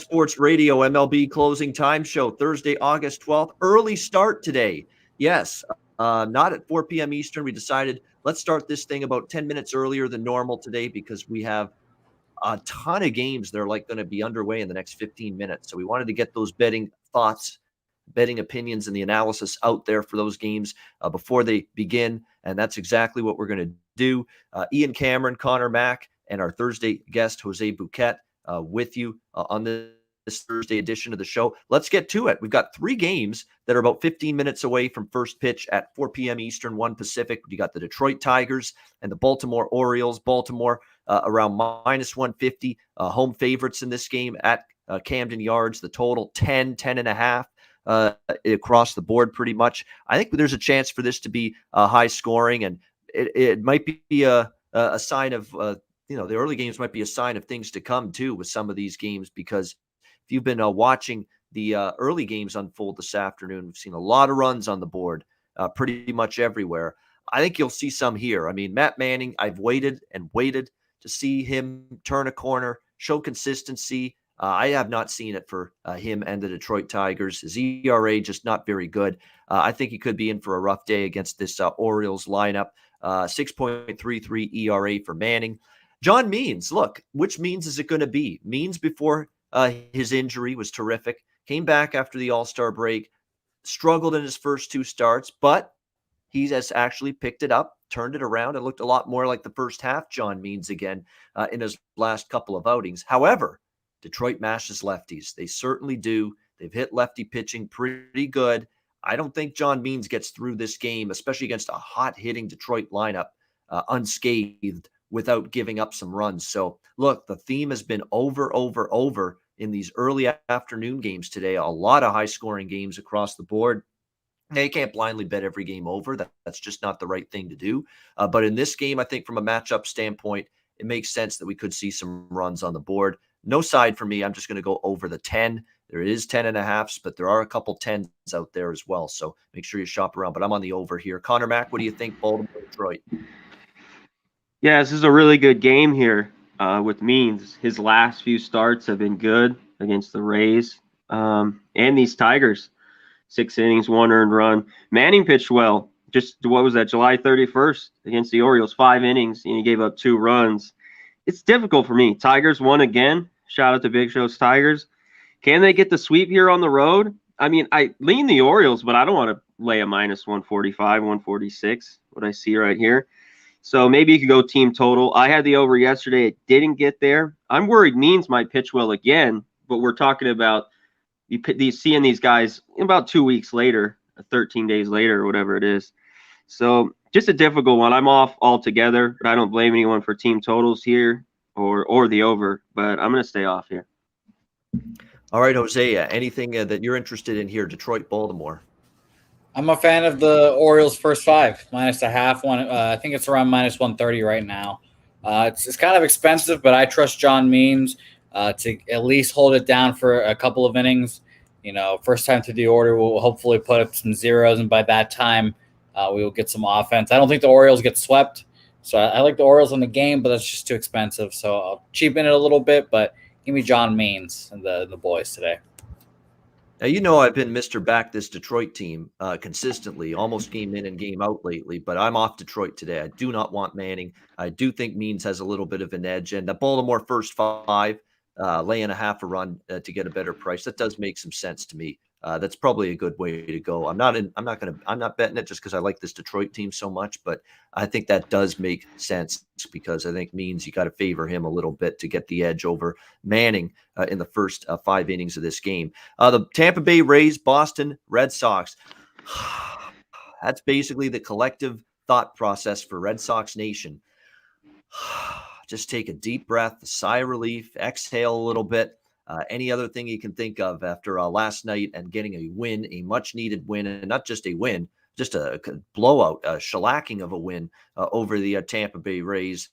Sports Radio MLB Closing Time Show, Thursday, August 12th. Early start today. Yes, not at 4 p.m. Eastern. We decided let's start this thing about 10 minutes earlier than normal today because we have a ton of games that are going to be underway in the next 15 minutes. So we wanted to get those betting thoughts, betting opinions, and the analysis out there for those games before they begin. And that's exactly what we're going to do. Ian Cameron, Conor Mac, and our Thursday guest, Jose Bouquett, with you on this Thursday edition of the show. Let's get to it. We've got 3 games that are about 15 minutes away from first pitch at 4 p.m. Eastern, 1 Pacific. You got the Detroit Tigers and the Baltimore Orioles. Baltimore around minus 150, home favorites in this game at Camden Yards. The total 10.5 across the board pretty much. I think there's a chance for this to be high scoring, and it might be a sign of the early games might be a sign of things to come too with some of these games, because if you've been watching the early games unfold this afternoon, we've seen a lot of runs on the board pretty much everywhere. I think you'll see some here. I mean, Matt Manning, I've waited and waited to see him turn a corner, show consistency. I have not seen it for him and the Detroit Tigers. His ERA just not very good. I think he could be in for a rough day against this Orioles lineup. 6.33 ERA for Manning. John Means, look, which Means is it going to be? Means before his injury was terrific. Came back after the All-Star break, struggled in his first 2 starts, but he has actually picked it up, turned it around. It looked a lot more like the first half John Means again in his last couple of outings. However, Detroit mashes lefties. They certainly do. They've hit lefty pitching pretty good. I don't think John Means gets through this game, especially against a hot-hitting Detroit lineup, unscathed without giving up some runs. So, look, the theme has been over in these early afternoon games today. A lot of high-scoring games across the board. Now, you can't blindly bet every game over. That's just not the right thing to do. But in this game, I think from a matchup standpoint, it makes sense that we could see some runs on the board. No side for me. I'm just going to go over the 10. There is 10.5s, but there are a couple 10s out there as well. So make sure you shop around. But I'm on the over here. Conor Mac, what do you think, Baltimore, Detroit? Yeah, this is a really good game here with Means. His last few starts have been good against the Rays and these Tigers. 6 innings, 1 earned run. Manning pitched well. Just, what was that, July 31st against the Orioles, 5 innings, and he gave up 2 runs. It's difficult for me. Tigers won again. Shout out to Big Show's Tigers. Can they get the sweep here on the road? I mean, I lean the Orioles, but I don't want to lay a minus 145, 146, what I see right here. So maybe you could go team total. I had the over yesterday. It didn't get there. I'm worried Means might pitch well again, but we're talking about seeing these guys about 2 weeks later, 13 days later, or whatever it is. So just a difficult one. I'm off altogether, but I don't blame anyone for team totals here or the over, but I'm going to stay off here. All right, Jose, anything that you're interested in here, Detroit, Baltimore? I'm a fan of the Orioles first 5, minus a half one. I think it's around minus 130 right now. It's kind of expensive, but I trust John Means to at least hold it down for a couple of innings. First time through the order, we'll hopefully put up some zeros, and by that time, we will get some offense. I don't think the Orioles get swept, so I like the Orioles in the game, but that's just too expensive. So I'll cheapen it a little bit, but give me John Means and the boys today. Now, I've been Mr. Back this Detroit team consistently, almost game in and game out lately, but I'm off Detroit today. I do not want Manning. I do think Means has a little bit of an edge, and the Baltimore first 5, laying a half a run to get a better price. That does make some sense to me. That's probably a good way to go. I'm not betting it just because I like this Detroit team so much, but I think that does make sense because I think Means you got to favor him a little bit to get the edge over Manning in the first 5 innings of this game. The Tampa Bay Rays, Boston Red Sox. That's basically the collective thought process for Red Sox Nation. Just take a deep breath, a sigh of relief, exhale a little bit. Any other thing you can think of after last night and getting a win, a much-needed win, and not just a win, just a blowout, a shellacking of a win over the Tampa Bay Rays.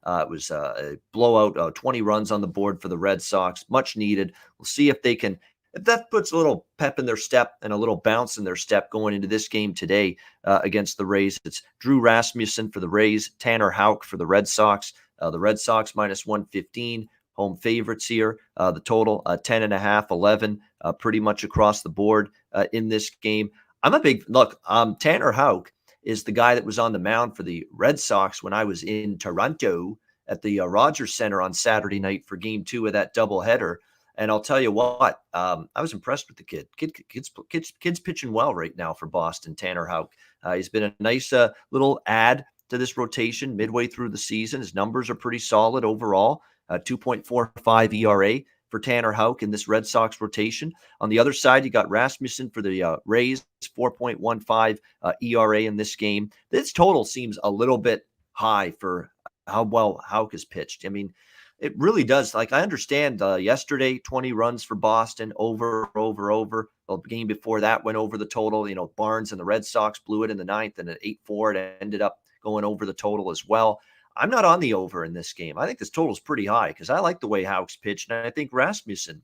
It was a blowout, 20 runs on the board for the Red Sox, much needed. We'll see if they can, if that puts a little pep in their step and a little bounce in their step going into this game today against the Rays. It's Drew Rasmussen for the Rays, Tanner Houck for the Red Sox. The Red Sox minus 115. home favorites here. The total 10.5, 11, pretty much across the board in this game. I'm a big look. Tanner Houck is the guy that was on the mound for the Red Sox when I was in Toronto at the Rogers Center on Saturday night for Game 2 of that doubleheader. And I'll tell you what, I was impressed with the kid. Kid's pitching well right now for Boston. Tanner Houck. He's been a nice little add to this rotation midway through the season. His numbers are pretty solid overall. 2.45 ERA for Tanner Houck in this Red Sox rotation. On the other side, you got Rasmussen for the Rays, 4.15 ERA in this game. This total seems a little bit high for how well Houck has pitched. I mean, it really does. Like, I understand yesterday, 20 runs for Boston, over. The game before that went over the total. You know, Barnes and the Red Sox blew it in the ninth, and at 8-4, it ended up going over the total as well. I'm not on the over in this game. I think this total is pretty high because I like the way Houck's pitched, and I think Rasmussen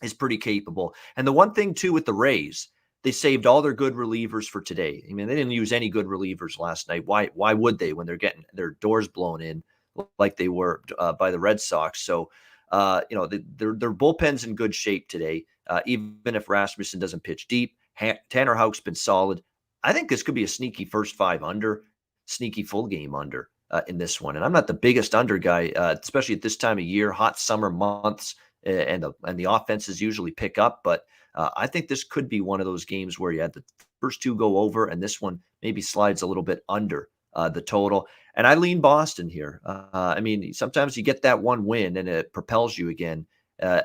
is pretty capable. And the one thing, too, with the Rays, they saved all their good relievers for today. I mean, they didn't use any good relievers last night. Why would they when they're getting their doors blown in like they were by the Red Sox? So, their bullpen's in good shape today, even if Rasmussen doesn't pitch deep. Tanner Houck's been solid. I think this could be a sneaky first 5 under, sneaky full game under in this one. And I'm not the biggest under guy, especially at this time of year, hot summer months, and the offenses usually pick up. But I think this could be one of those games where you had the first 2 go over, and this one maybe slides a little bit under the total. And I lean Boston here. I mean, sometimes you get that one win and it propels you again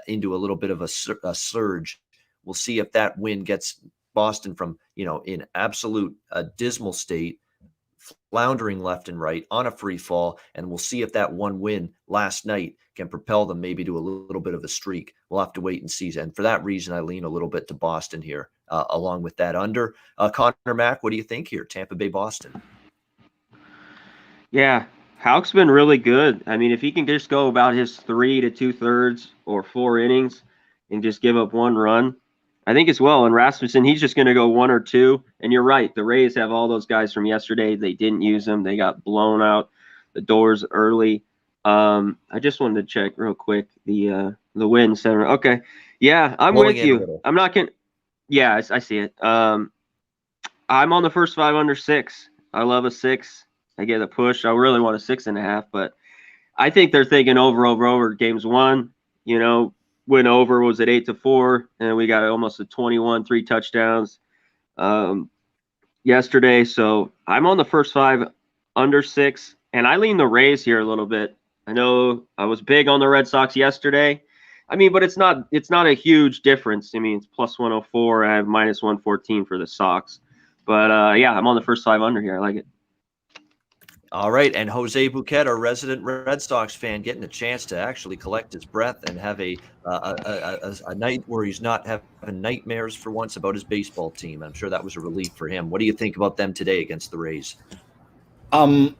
into a little bit of a surge. We'll see if that win gets Boston from, in absolute dismal state, floundering left and right on a free fall. And we'll see if that one win last night can propel them maybe to a little bit of a streak. We'll have to wait and see. And for that reason, I lean a little bit to Boston here, along with that under. Conor Mac, what do you think here? Tampa Bay, Boston. Yeah, Houck's been really good. I mean, if he can just go about his 3 2/3 or 4 innings and just give up 1 run, I think as well. And Rasmussen, he's just going to go 1 or 2. And you're right, the Rays have all those guys from yesterday. They didn't use them. They got blown out the doors early. I just wanted to check real quick the win center. Okay, yeah, I'm with you. I'm not going. Yeah, I see it. I'm on the first 5 under 6. I love a 6. I get a push. I really want a 6.5, but I think they're thinking over. Games 1, went over, was at 8-4, and we got almost a 21, 3 touchdowns yesterday. So I'm on the first 5 under 6, and I lean the Rays here a little bit. I know I was big on the Red Sox yesterday. I mean, but it's not a huge difference. I mean, it's plus 104. I have minus 114 for the Sox. But, yeah, I'm on the first 5 under here. I like it. All right, and Jose Bouquett, our resident Red Sox fan, getting a chance to actually collect his breath and have a night where he's not having nightmares for once about his baseball team. I'm sure that was a relief for him. What do you think about them today against the Rays?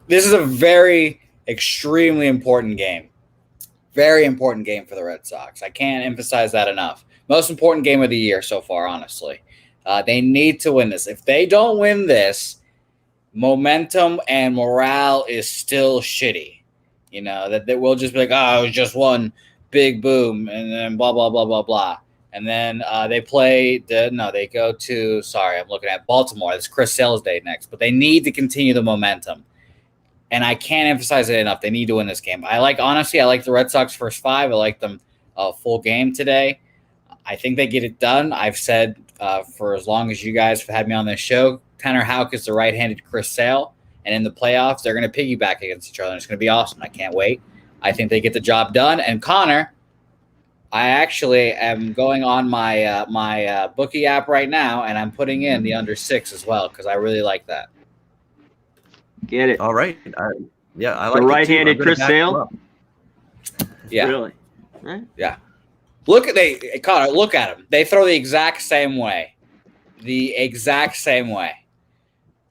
This is a very extremely important game. Very important game for the Red Sox. I can't emphasize that enough. Most important game of the year so far, honestly. They need to win this. If they don't win this, momentum and morale is still shitty. That we'll just be like, oh, it was just one big boom, and then blah, blah, blah, blah, blah. And then they go to, I'm looking at Baltimore. It's Chris Sale's day next. But they need to continue the momentum. And I can't emphasize it enough. They need to win this game. I like the Red Sox first 5. I like them full game today. I think they get it done. I've said for as long as you guys have had me on this show, Tanner Houck is the right-handed Chris Sale, and in the playoffs, they're going to piggyback against each other. And it's going to be awesome. I can't wait. I think they get the job done. And Connor, I actually am going on my my bookie app right now, and I'm putting in the under 6 as well because I really like that. Get it. All right. I like the right-handed Chris Sale. Yeah. Really? Right? Yeah. Connor, look at them. They throw the exact same way.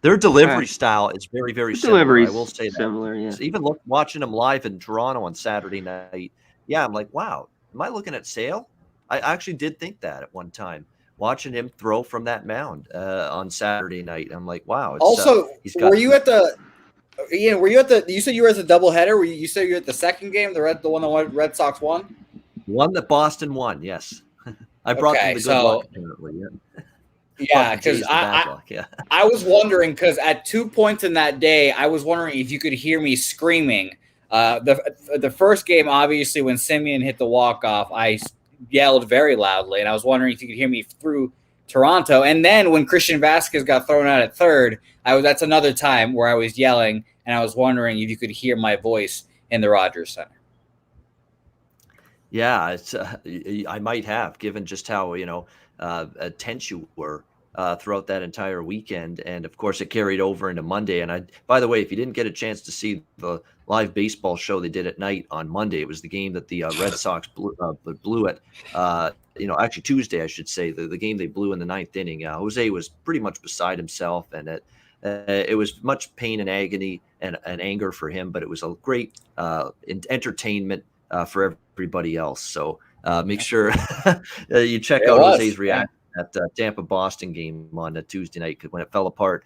Their delivery style is very, very similar. I will say that. Similar, yeah. So even watching them live in Toronto on Saturday night, I'm like, wow, am I looking at Sale? I actually did think that at one time, watching him throw from that mound on Saturday night. I'm like, wow. Also, were you at the Ian, were you at the? You said you were at the doubleheader. You said you were at the second game, the one the Red Sox won. One that Boston won. Yes, I brought them the good luck. Apparently, yeah. Yeah, because bad luck. Yeah, I was wondering because at 2 points in that day, I was wondering if you could hear me screaming. The first game, obviously, when Simeon hit the walk-off, I yelled very loudly, and I was wondering if you could hear me through Toronto. And then when Christian Vasquez got thrown out at third, that's another time where I was yelling, and I was wondering if you could hear my voice in the Rogers Center. Yeah, it's I might have, given just how tense you were throughout that entire weekend, and of course it carried over into Monday. And by the way, if you didn't get a chance to see the live baseball show they did at night on Monday, it was the game that the Red Sox blew at actually Tuesday, I should say, the game they blew in the ninth inning. Jose was pretty much beside himself, and it was much pain and agony and anger for him, but it was a great entertainment for everybody else. So make sure you check out Jose's reaction at Tampa-Boston game on a Tuesday night when it fell apart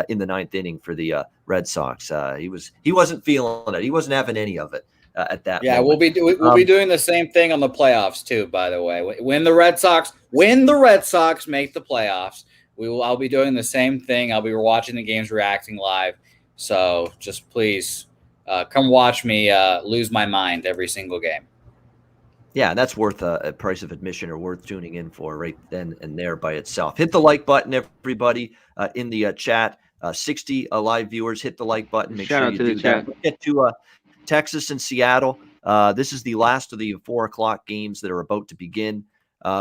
in the ninth inning for the Red Sox. He wasn't feeling it. He wasn't having any of it at that moment. We'll be doing the same thing on the playoffs too, by the way. When the Red Sox make the playoffs, I'll be doing the same thing. I'll be watching the games, reacting live. So just please come watch me lose my mind every single game. Yeah, that's worth a price of admission or worth tuning in for right then and there by itself. Hit the like button, everybody, in the chat. 60 live viewers, hit the like button. Make sure you do that. We'll get to Texas and Seattle. This is the last of the 4 o'clock games that are about to begin.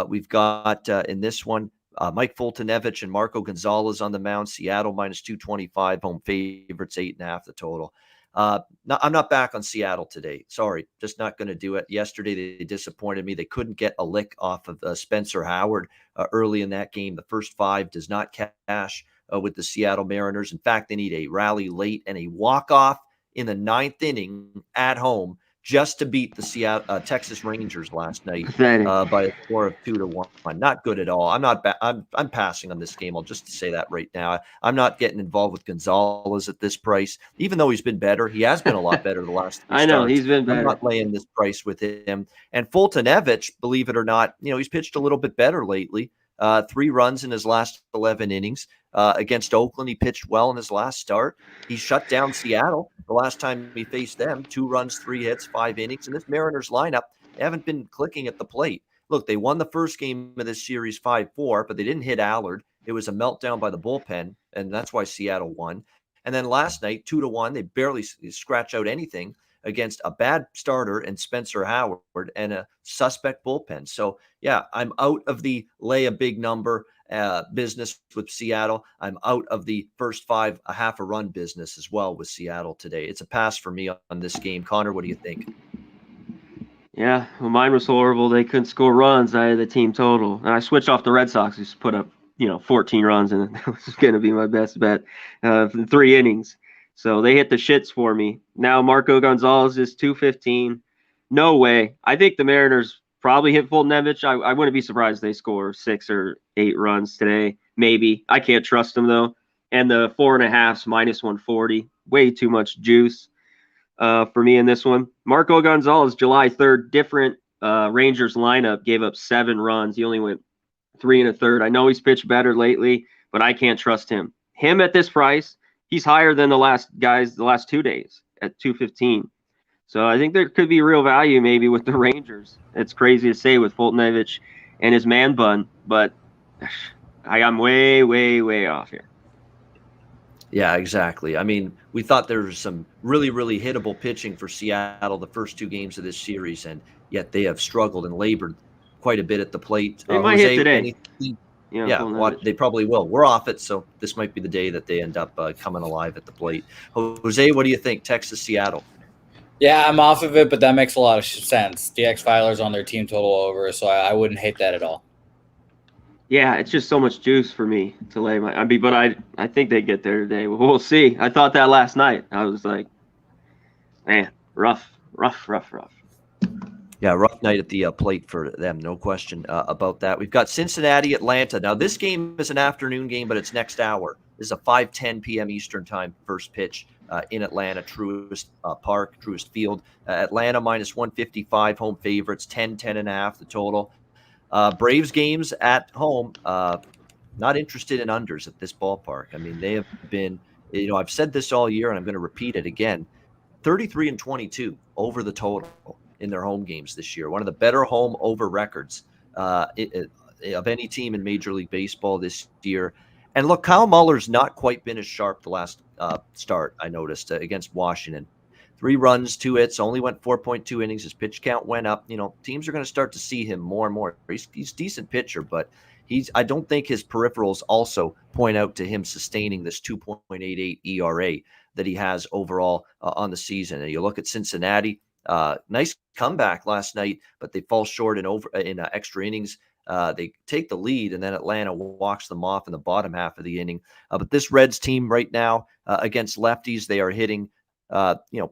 We've got in this one Mike Fultonevich and Marco Gonzalez on the mound. Seattle minus 225, home favorites, 8.5 the total. I'm not back on Seattle today. Sorry, just not going to do it. Yesterday, they disappointed me. They couldn't get a lick off of Spencer Howard early in that game. The first 5 does not cash with the Seattle Mariners. In fact, they need a rally late and a walk-off in the 9th inning at home just to beat the Texas Rangers last night by a score of 2-1. Not good at all. I'm passing on this game. I'll just say that right now. I'm not getting involved with Gonzalez at this price, even though he's been better. He has been a lot better the last 3 I know he's been better. I'm not laying this price with him. And Fultonevich, believe it or not, he's pitched a little bit better lately. 3 runs in his last 11 innings. Against Oakland, he pitched well in his last start. He shut down Seattle the last time he faced them. 2 runs, 3 hits, 5 innings. And this Mariners lineup, they haven't been clicking at the plate. Look, they won the first game of this series 5-4, but they didn't hit Allard. It was a meltdown by the bullpen, and that's why Seattle won. And then last night, 2-1, they barely scratch out anything against a bad starter and Spencer Howard and a suspect bullpen. So, yeah, I'm out of the lay a big number business with Seattle. I'm out of the first 5, a half a run business as well with Seattle today. It's a pass for me on this game. Connor, what do you think? Yeah, well, mine was horrible. They couldn't score runs. I had the team total. And I switched off the Red Sox, just put up, 14 runs, and that was going to be my best bet for 3 innings. So they hit the shits for me. Now Marco Gonzalez is 215. No way. I think the Mariners probably hit Fultonevich. I wouldn't be surprised if they score 6 or 8 runs today. Maybe. I can't trust them, though. And the 4.5's minus 140. Way too much juice for me in this one. Marco Gonzalez, July 3rd, different Rangers lineup, gave up 7 runs. He only went 3 1/3. I know he's pitched better lately, but I can't trust him. Him at this price, he's higher than the last 2 days at 215. So I think there could be real value maybe with the Rangers. It's crazy to say with Fultonevich and his man bun, but I'm way, way, way off here. Yeah, exactly. I mean, we thought there was some really, really hittable pitching for Seattle the first 2 games of this series, and yet they have struggled and labored quite a bit at the plate. They might hit today. They probably will. We're off it, so this might be the day that they end up coming alive at the plate. Jose, what do you think? Texas, Seattle. Yeah, I'm off of it, but that makes a lot of sense. The X-Filers on their team total over, so I wouldn't hate that at all. Yeah, it's just so much juice for me to lay but I think they get there today. We'll see. I thought that last night. I was like, man, rough. Yeah, rough night at the plate for them, no question about that. We've got Cincinnati, Atlanta. Now, this game is an afternoon game, but it's next hour. This is a 5:10 p.m. Eastern time first pitch in Atlanta, Truist Park, Truist Field. Atlanta minus 155, home favorites, 10.5 the total. Braves games at home, not interested in unders at this ballpark. I mean, they have been, I've said this all year, and I'm going to repeat it again. 33-22 over the total in their home games this year. One of the better home over records of any team in Major League Baseball this year. And look, Kyle Muller's not quite been as sharp the last start, I noticed, against Washington. 3 runs, 2 hits, only went 4.2 innings. His pitch count went up. Teams are going to start to see him more and more. He's a decent pitcher, but I don't think his peripherals also point out to him sustaining this 2.88 ERA that he has overall on the season. And you look at Cincinnati, nice comeback last night, but they fall short in extra innings. They take the lead, and then Atlanta walks them off in the bottom half of the inning. But this Reds team right now against lefties, they are hitting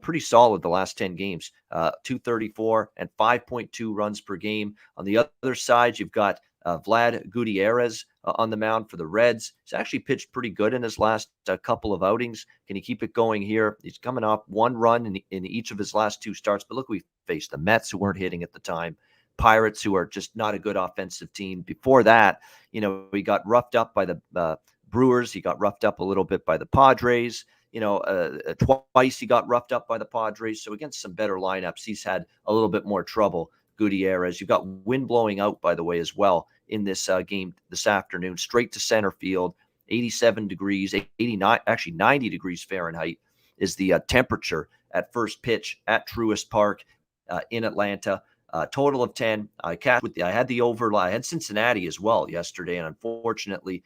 pretty solid the last 10 games, 234 and 5.2 runs per game. On the other side, you've got Vlad Gutierrez on the mound for the Reds. He's actually pitched pretty good in his last couple of outings. Can he keep it going here? He's coming off 1 run in each of his last 2 starts. But look, we faced the Mets, who weren't hitting at the time, Pirates, who are just not a good offensive team. Before that, he got roughed up by the Brewers. He got roughed up a little bit by the Padres. Twice he got roughed up by the Padres. So against some better lineups, he's had a little bit more trouble. Gutierrez. You've got wind blowing out, by the way, as well in this game this afternoon, straight to center field, 87 degrees, 90 degrees Fahrenheit is the temperature at first pitch at Truist Park in Atlanta. Total of 10. I had the over. I had Cincinnati as well yesterday, and unfortunately,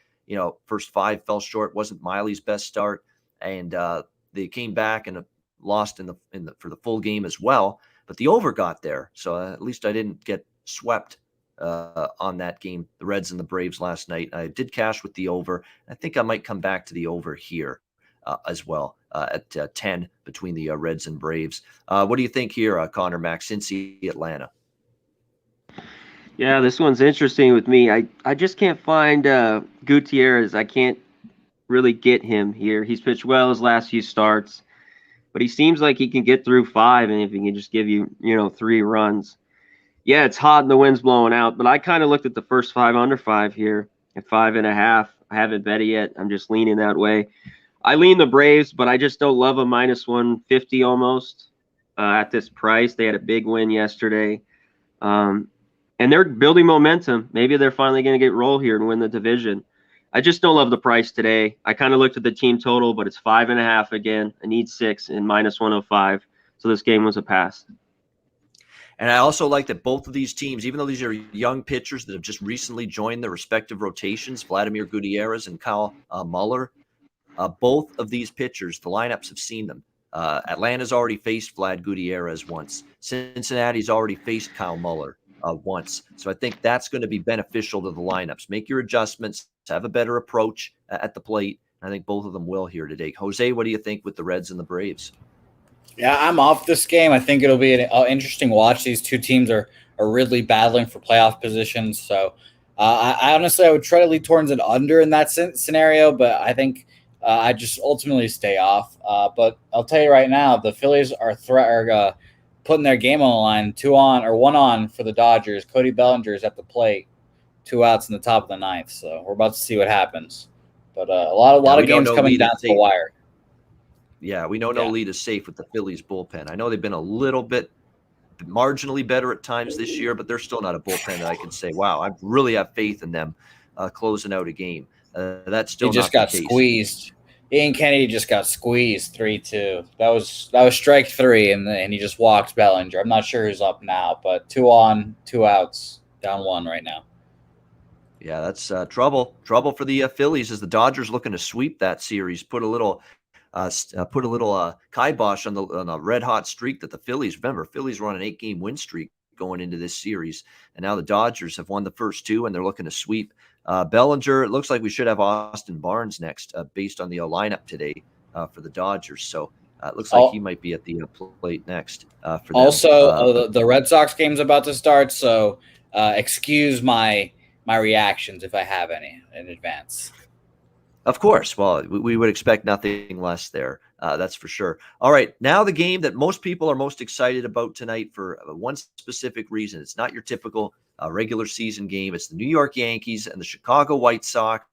first 5 fell short. Wasn't Miley's best start, and they came back and lost for the full game as well. But the over got there, so at least I didn't get swept on that game, the Reds and the Braves last night. I did cash with the over. I think I might come back to the over here as well at 10 between the Reds and Braves. What do you think here, Conor Mac, Cincy, Atlanta? Yeah, this one's interesting with me. I just can't find Gutierrez. I can't really get him here. He's pitched well his last few starts, but he seems like he can get through 5, and if he can just give you, 3 runs. Yeah, it's hot and the wind's blowing out, but I kind of looked at the first 5 under 5 here at 5.5. I haven't bet it yet. I'm just leaning that way. I lean the Braves, but I just don't love a minus 150 almost at this price. They had a big win yesterday, and they're building momentum. Maybe they're finally going to get roll here and win the division. I just don't love the price today. I kind of looked at the team total, but it's 5.5 again. I need 6 and minus 105. So this game was a pass. And I also like that both of these teams, even though these are young pitchers that have just recently joined their respective rotations, Vladimir Gutierrez and Kyle Muller, both of these pitchers, the lineups have seen them. Atlanta's already faced Vlad Gutierrez once. Cincinnati's already faced Kyle Muller once. So I think that's going to be beneficial to the lineups. Make your adjustments, have a better approach at the plate. I think both of them will here today. Jose, what do you think with the Reds and the Braves? Yeah, I'm off this game. I think it'll be an interesting watch. These two teams are really battling for playoff positions. So I honestly, I would try to lead towards an under in that scenario, but I think I just ultimately stay off. But I'll tell you right now, the Phillies are putting their game on the line, 1 on for the Dodgers. Cody Bellinger's at the plate, 2 outs in the top of the 9th. So we're about to see what happens. But a lot of games coming down to the wire. Yeah, we know no lead is safe with the Phillies bullpen. I know they've been a little bit marginally better at times this year, but they're still not a bullpen that I can say, wow, I really have faith in them closing out a game. That's still not the case. Squeezed. Ian Kennedy just got squeezed 3-2. That was strike 3, and he just walked Bellinger. I'm not sure who's up now, but 2 on, 2 outs, down 1 right now. Yeah, that's trouble for the Phillies as the Dodgers looking to sweep that series. Put a little kibosh on the red hot streak that the Phillies. Remember, Phillies were on an 8-game win streak going into this series, and now the Dodgers have won the first 2, and they're looking to sweep. Bellinger, it looks like we should have Austin Barnes next, based on the lineup today for the Dodgers. So it looks like he might be at the plate next. For them. Also, the Red Sox game's about to start, so excuse my reactions if I have any in advance. Of course. Well, we would expect nothing less there. That's for sure. All right, now the game that most people are most excited about tonight for one specific reason. It's not your typical regular season game. It's the New York Yankees and the Chicago White Sox.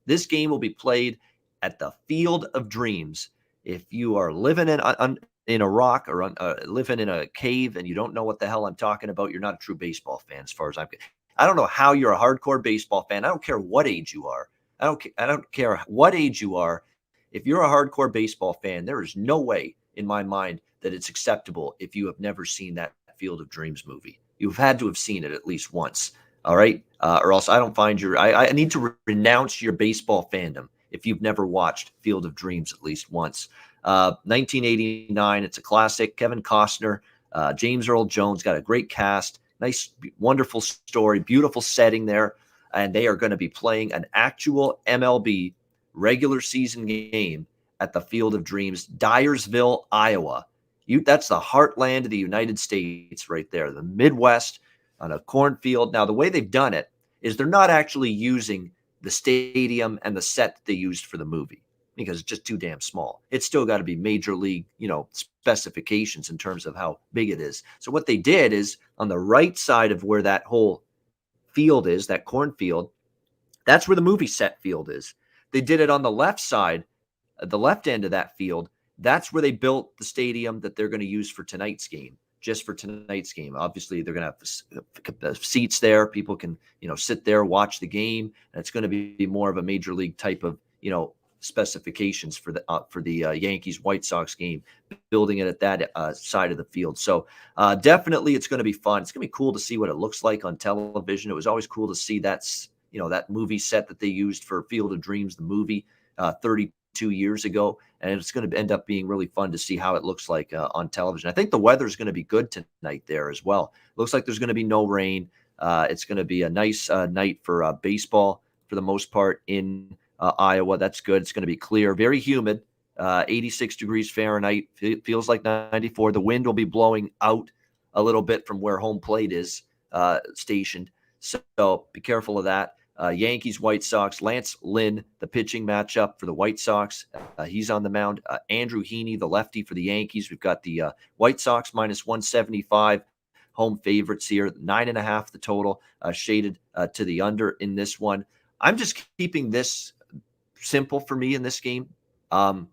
This game will be played at the Field of Dreams. If you are living in a rock or living in a cave and you don't know what the hell I'm talking about, you're not a true baseball fan as far as I'm concerned. I don't know how you're a hardcore baseball fan. I don't care what age you are. I don't care what age you are. If you're a hardcore baseball fan, there is no way in my mind that it's acceptable if you have never seen that Field of Dreams movie. You've had to have seen it at least once. All right. Or else I don't find I need to renounce your baseball fandom if you've never watched Field of Dreams at least once. 1989. It's a classic. Kevin Costner, James Earl Jones, got a great cast. Nice, wonderful story, beautiful setting there. And they are going to be playing an actual MLB regular season game at the Field of Dreams, Dyersville, Iowa. That's the heartland of the United States right there, the Midwest on a cornfield. Now, the way they've done it is they're not actually using the stadium and the set that they used for the movie because it's just too damn small. It's still got to be major league, specifications in terms of how big it is. So what they did is on the right side of where that whole field is, that cornfield, that's where the movie set field is. They did it on the left side, the left end of that field. That's where they built the stadium that they're going to use for tonight's game, just for tonight's game. Obviously, they're going to have seats there. People can, sit there, watch the game. And it's going to be more of a major league type of, specifications for the Yankees White Sox game, building it at that side of the field. So definitely it's going to be fun. It's going to be cool to see what it looks like on television. It was always cool to see that movie set that they used for Field of Dreams, the movie 32 years ago. And it's going to end up being really fun to see how it looks like on television. I think the weather is going to be good tonight there as well. Looks like there's going to be no rain. It's going to be a nice night for baseball for the most part in Iowa. That's good. It's going to be clear, very humid, 86 degrees Fahrenheit. Feels like 94. The wind will be blowing out a little bit from where home plate is stationed. So be careful of that. Yankees, White Sox, Lance Lynn, the pitching matchup for the White Sox. He's on the mound. Andrew Heaney, the lefty for the Yankees. We've got the White Sox minus 175 home favorites here. 9.5 the total, shaded to the under in this one. I'm just keeping this simple for me in this game. I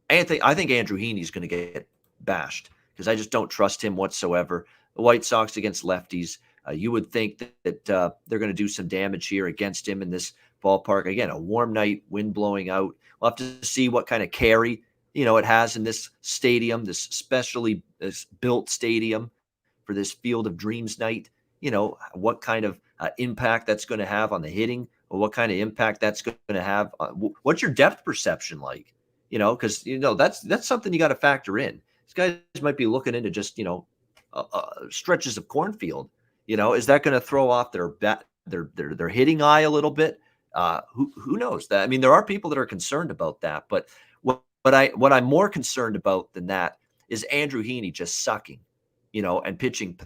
think Andrew Heaney's going to get bashed because I just don't trust him whatsoever. The White Sox against lefties. You would think that they're going to do some damage here against him in this ballpark. Again, a warm night, wind blowing out. We'll have to see what kind of carry, it has in this stadium, this specially built stadium for this Field of Dreams night. What kind of impact that's going to have on the hitting, or what kind of impact that's going to have. What's your depth perception like? Because, that's something you got to factor in. These guys might be looking into just, stretches of cornfield. Is that going to throw off their hitting eye a little bit? Who knows that? I mean, there are people that are concerned about that, but what I'm more concerned about than that is Andrew Heaney just sucking, and pitching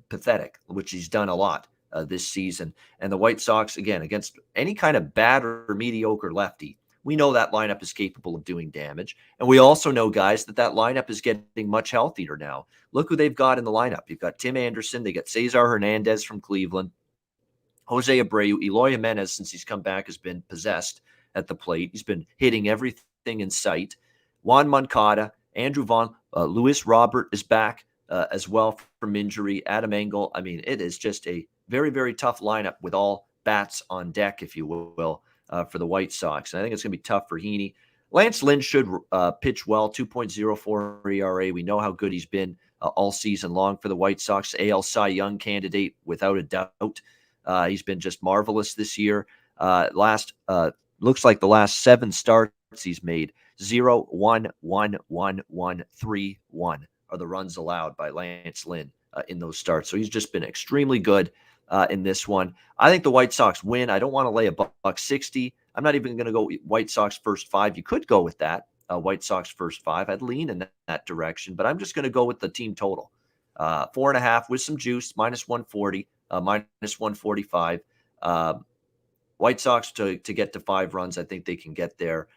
pathetic, which he's done a lot this season. And the White Sox, again, against any kind of bad or mediocre lefty, we know that lineup is capable of doing damage. And we also know, guys, that lineup is getting much healthier now. Look who they've got in the lineup. You've got Tim Anderson. They got Cesar Hernandez from Cleveland. Jose Abreu. Eloy Jimenez, since he's come back, has been possessed at the plate. He's been hitting everything in sight. Juan Moncada, Andrew Vaughn, Luis Robert is back as well from injury. Adam Engel. I mean, it is just a very, very tough lineup with all bats on deck, if you will. For the White Sox. And I think it's going to be tough for Heaney. Lance Lynn should pitch well, 2.04 ERA. We know how good he's been all season long for the White Sox. AL Cy Young candidate, without a doubt. He's been just marvelous this year. Looks like the last 7 starts he's made, 0, 1, 1, 1, 1, 3, 1 are the runs allowed by Lance Lynn in those starts. So he's just been extremely good in this one. I think the White Sox win. I don't want to lay a $1.60. I'm not even going to go White Sox first 5. You could go with that, White Sox first 5. I'd lean in that direction, but I'm just going to go with the team total. 4.5 with some juice, minus 140, minus 145. White Sox to get to 5 runs. I think they can get there.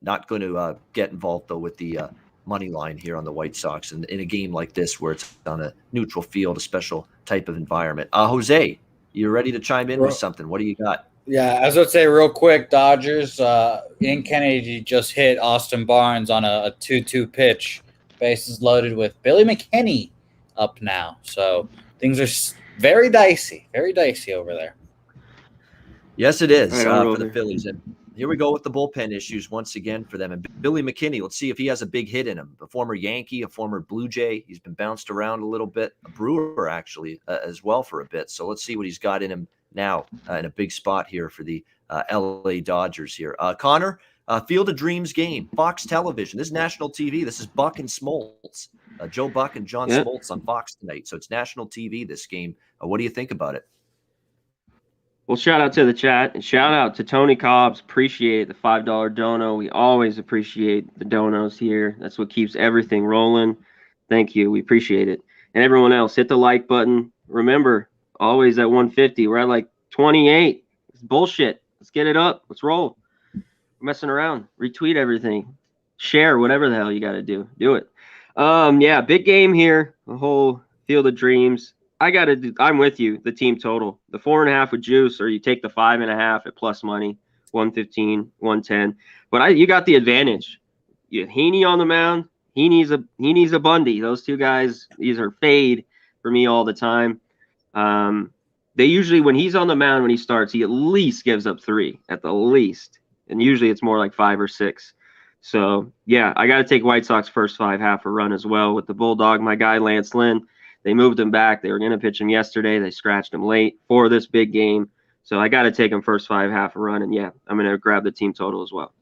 Not going to get involved, though, with the money line here on the White Sox in a game like this where it's on a neutral field, a special type of environment. Jose, you ready to chime in with something? What do you got? Yeah, I was going to say real quick, Dodgers, Ian Kennedy just hit Austin Barnes on a 2-2 pitch. Bases loaded with Billy McKinney up now. So things are very dicey over there. Yes, it is for the Phillies. And here we go with the bullpen issues once again for them. And Billy McKinney, let's see if he has a big hit in him. A former Yankee, a former Blue Jay. He's been bounced around a little bit. A Brewer, actually, as well for a bit. So let's see what he's got in him now in a big spot here for the LA Dodgers here. Connor, Field of Dreams game, Fox Television. This is national TV. This is Buck and Smoltz. Joe Buck and John Smoltz on Fox tonight. So it's national TV, this game. What do you think about it? Well, shout out to the chat and shout out to Tony Cobbs. Appreciate the $5 dono. We always appreciate the donos here. That's what keeps everything rolling. Thank you. We appreciate it. And everyone else, hit the like button. Remember, always at 150. We're at like 28. It's bullshit. Let's get it up. Let's roll. We're messing around. Retweet everything. Share whatever the hell you got to do. Do it. Yeah, big game here. The whole Field of Dreams. I'm with you. The team total, the 4.5 with juice, or you take the 5.5 at plus money, 115, 110. But you got the advantage. You have Heaney on the mound. He needs a Bundy. Those two guys, these are fade for me all the time. They usually, when he's on the mound, when he starts, he at least gives up 3 at the least, and usually it's more like 5 or 6. So yeah, I got to take White Sox first 5 half a run as well with the Bulldog. My guy Lance Lynn. They moved him back. They were going to pitch him yesterday. They scratched him late for this big game. So I got to take him first 5 half a run. And, yeah, I'm going to grab the team total as well.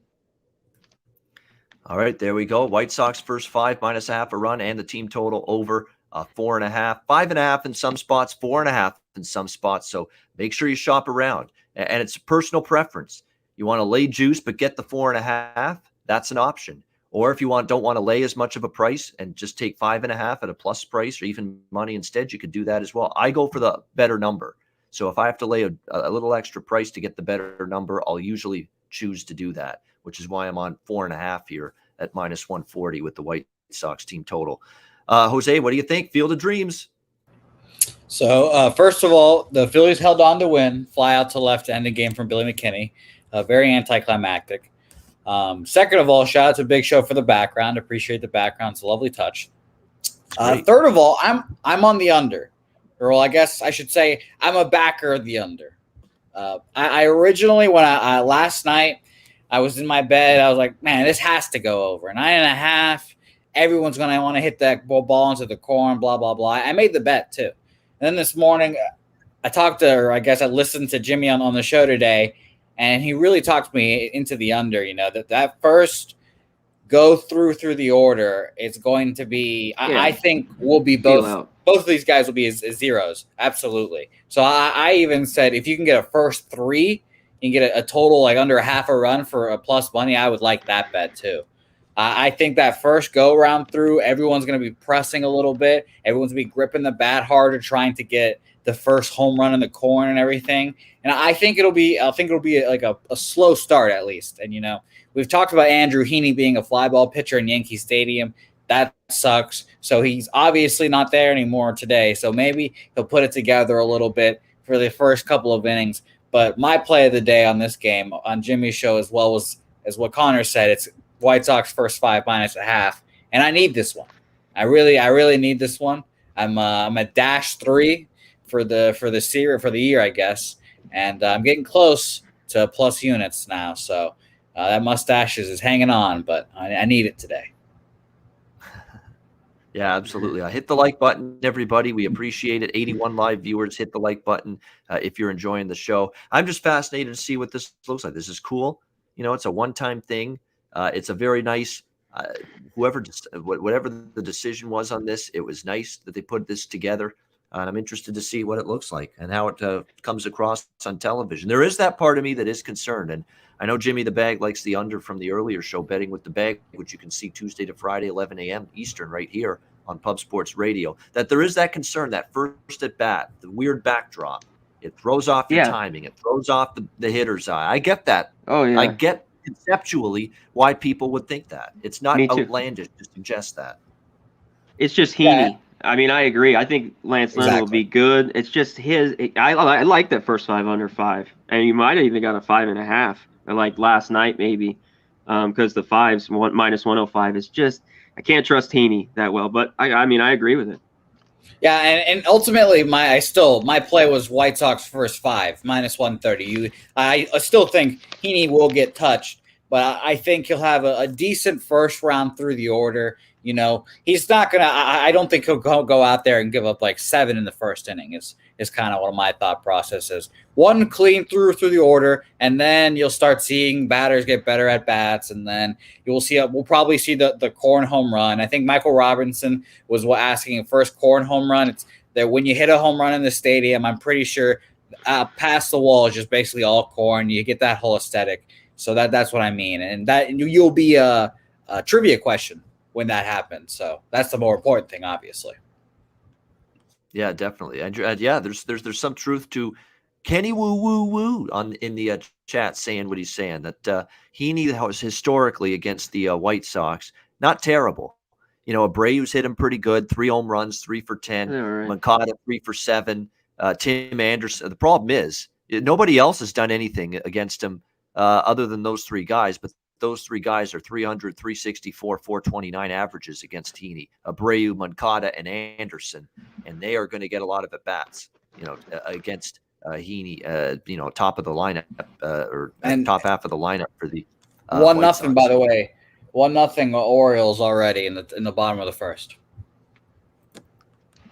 All right, there we go. White Sox first 5 minus half a run and the team total over 4.5, 5.5 in some spots, 4.5 in some spots. So make sure you shop around. And it's personal preference. You want to lay juice but get the 4.5, that's an option. Or if you don't want to lay as much of a price and just take 5.5 at a plus price or even money instead, you could do that as well. I go for the better number. So if I have to lay a little extra price to get the better number, I'll usually choose to do that, which is why I'm on 4.5 here at minus 140 with the White Sox team total. Jose, what do you think? Field of Dreams. So first of all, the Phillies held on to win, fly out to left to end the game from Billy McKinney. Very anticlimactic. Second of all, shout out to Big Show for the background. Appreciate the background. It's a lovely touch. Third of all, I'm on the under. Or I guess I should say I'm a backer of the under. I originally, when I last night, I was in my bed. I was like, man, this has to go over. 9.5. Everyone's going to want to hit that ball into the corn, blah, blah, blah. I made the bet, too. And then this morning, I listened to Jimmy on the show today, and he really talked me into the under, that first go through the order is going to be, I think we'll be both of these guys will be as zeros. Absolutely. So I even said, if you can get a first 3, you can get a total like under half a run for a plus money. I would like that bet too. I think that first go round through, everyone's going to be pressing a little bit. Everyone's going to be gripping the bat harder, trying to get the first home run in the corn and everything. And I think it'll be like a slow start at least. And, we've talked about Andrew Heaney being a fly ball pitcher in Yankee Stadium. That sucks. So he's obviously not there anymore today. So maybe he'll put it together a little bit for the first couple of innings. But my play of the day on this game on Jimmy's show, as well as what Connor said, it's White Sox first 5 minus a half. And I need this one. I really need this one. I'm a -3 for the year, I guess. And I'm getting close to plus units now. So that mustache is hanging on, but I need it today. Yeah, absolutely. Hit the like button, everybody. We appreciate it. 81 live viewers. Hit the like button if you're enjoying the show. I'm just fascinated to see what this looks like. This is cool. It's a one-time thing. It's a very nice, whatever the decision was on this, it was nice that they put this together. And I'm interested to see what it looks like and how it comes across on television. There is that part of me that is concerned. And I know Jimmy the Bag likes the under from the earlier show, Betting with the Bag, which you can see Tuesday to Friday, 11 a.m. Eastern right here on Pub Sports Radio, that there is that concern, that first at bat, the weird backdrop. It throws off your timing. It throws off the hitter's eye. I get that. Oh, yeah. I get conceptually why people would think that. It's not Me too. outlandish to suggest that. It's just Yeah. Heaney. I mean, I agree. I think Lance Lynn will Exactly. be good. It's just I like that first 5 under 5, and you might have even got a 5.5, or like last night maybe, because the fives minus 105 is just I can't trust Heaney that well. But I mean, I agree with it. Yeah, and ultimately, my play was White Sox first 5 minus 130. I still think Heaney will get touched, but I think he'll have a decent first round through the order. You know, he's not gonna. I don't think he'll go out there and give up like 7 in the first inning. Is kind of what my thought process is. One clean through the order, and then you'll start seeing batters get better at bats, and then we'll probably see the corn home run. I think Michael Robinson was asking first corn home run. It's that when you hit a home run in the stadium, I'm pretty sure past the wall is just basically all corn. You get that whole aesthetic. So that's what I mean, and that you'll be a trivia question when that happens. So that's the more important thing, obviously. Yeah, definitely. And yeah, there's some truth to Kenny Woo Woo Woo in the chat saying what he's saying, that Heaney was historically against the White Sox not terrible. You know, Abreu's hit him pretty good, 3 home runs, 3 for 10. Right. Moncada 3 for 7. Tim Anderson. The problem is nobody else has done anything against him other than those 3 guys, but those 3 guys are 300, 364, 429 averages against Heaney, Abreu, Moncada, and Anderson, and they are going to get a lot of at-bats, against Heaney, top of the lineup or top half of the lineup for the 1-0, by the way. 1-0 Orioles already in the bottom of the first.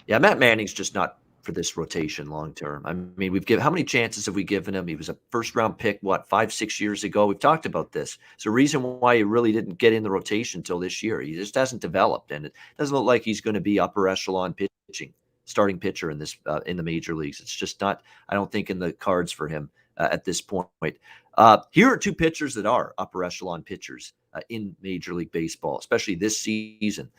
Yeah, Matt Manning's just not for this rotation long term. I mean, how many chances have we given him? He was a first round pick, 5-6 years ago? We've talked about this. It's a reason why he really didn't get in the rotation until this year. He just hasn't developed, and it doesn't look like he's going to be upper echelon pitching, starting pitcher in this in the major leagues. It's just not, I don't think, in the cards for him at this point. Here are 2 pitchers that are upper echelon pitchers in Major League Baseball, especially this season.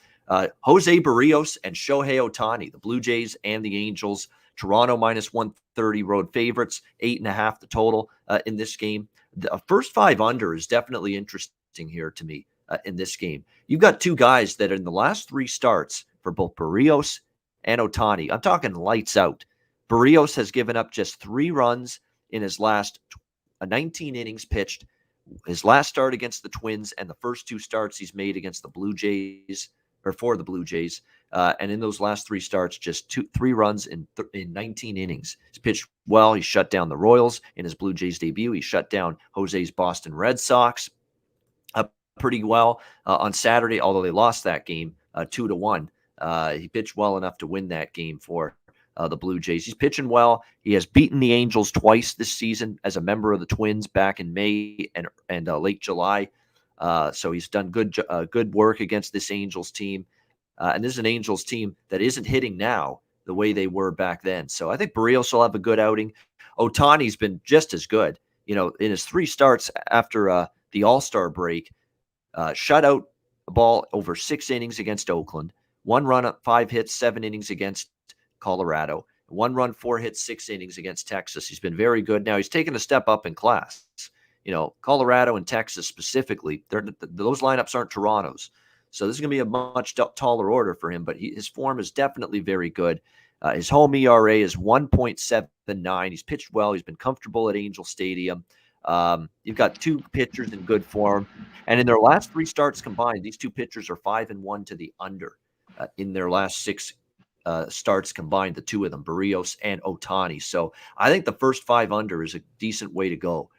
Jose Barrios and Shohei Ohtani, the Blue Jays and the Angels. Toronto minus 130 road favorites, 8.5 the total in this game. The first 5 under is definitely interesting here to me in this game. You've got 2 guys that in the last 3 starts for both Barrios and Ohtani, I'm talking lights out. Barrios has given up just 3 runs in his last 19 innings pitched. His last start against the Twins and the first 2 starts he's made against the Blue Jays, or for the Blue Jays, and in those last 3 starts, just 3 runs in 19 innings. He's pitched well. He shut down the Royals in his Blue Jays debut. He shut down Jose's Boston Red Sox pretty well on Saturday, although they lost that game 2-1. He pitched well enough to win that game for the Blue Jays. He's pitching well. He has beaten the Angels twice this season as a member of the Twins back in May and late July. So he's done good work against this Angels team. And this is an Angels team that isn't hitting now the way they were back then. So I think Barrios will have a good outing. Ohtani's been just as good. In his 3 starts after the All-Star break, shut out a ball over 6 innings against Oakland, 1 run, 5 hits, 7 innings against Colorado, 1 run, 4 hits, 6 innings against Texas. He's been very good. Now he's taken a step up in class. Colorado and Texas specifically, those lineups aren't Toronto's. So this is going to be a much taller order for him, but his form is definitely very good. His home ERA is 1.79. He's pitched well. He's been comfortable at Angel Stadium. You've got 2 pitchers in good form. And in their last 3 starts combined, these 2 pitchers are 5-1 to the under in their last 6 starts combined, the 2 of them, Barrios and Ohtani. So I think the first 5 under is a decent way to go